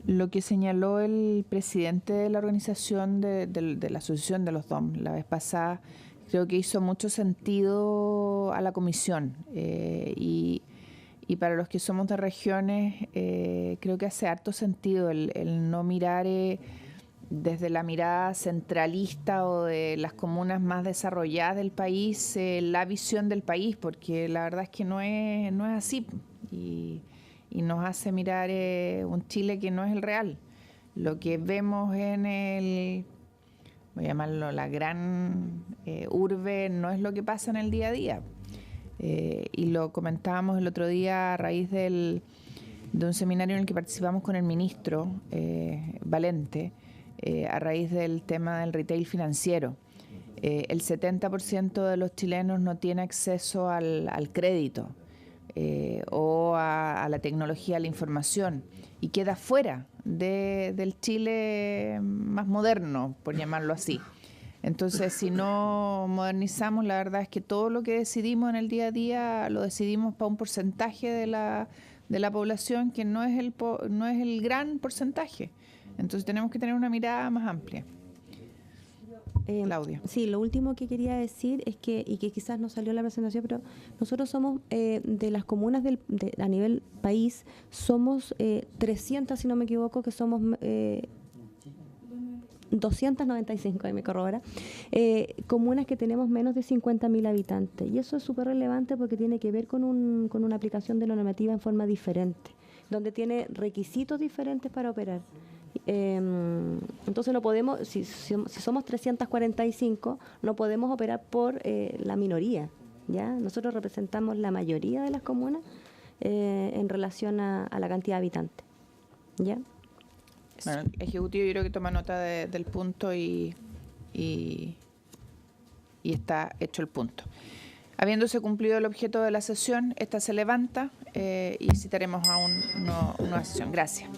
lo que señaló el presidente de la organización de la Asociación de los DOM la vez pasada, creo que hizo mucho sentido a la comisión, y para los que somos de regiones, creo que hace harto sentido el no mirar desde la mirada centralista o de las comunas más desarrolladas del país, la visión del país, porque la verdad es que no es así, y nos hace mirar un Chile que no es el real. Lo que vemos en voy a llamarlo la gran urbe, no es lo que pasa en el día a día. Y lo comentábamos el otro día a raíz de un seminario en el que participamos con el ministro Valente, a raíz del tema del retail financiero. El 70% de los chilenos no tiene acceso al crédito o a la tecnología, a la información, y queda fuera del Chile más moderno, por llamarlo así. Entonces, si no modernizamos, la verdad es que todo lo que decidimos en el día a día lo decidimos para un porcentaje de la población que no es el gran porcentaje. Entonces tenemos que tener una mirada más amplia. Claudia. Sí, lo último que quería decir es que, y que quizás no salió en la presentación, pero nosotros somos de las comunas a nivel país, somos 300, si no me equivoco, que somos 295, ahí me corrobora, comunas que tenemos menos de 50.000 habitantes. Y eso es súper relevante porque tiene que ver con una aplicación de la normativa en forma diferente, donde tiene requisitos diferentes para operar. Entonces no podemos, si somos 345, no podemos operar por la minoría, ¿ya? Nosotros representamos la mayoría de las comunas en relación a la cantidad de habitantes, ¿ya? Bueno, el Ejecutivo yo creo que toma nota del punto y está hecho el punto. Habiéndose cumplido el objeto de la sesión, esta se levanta y citaremos a una nueva sesión. Gracias.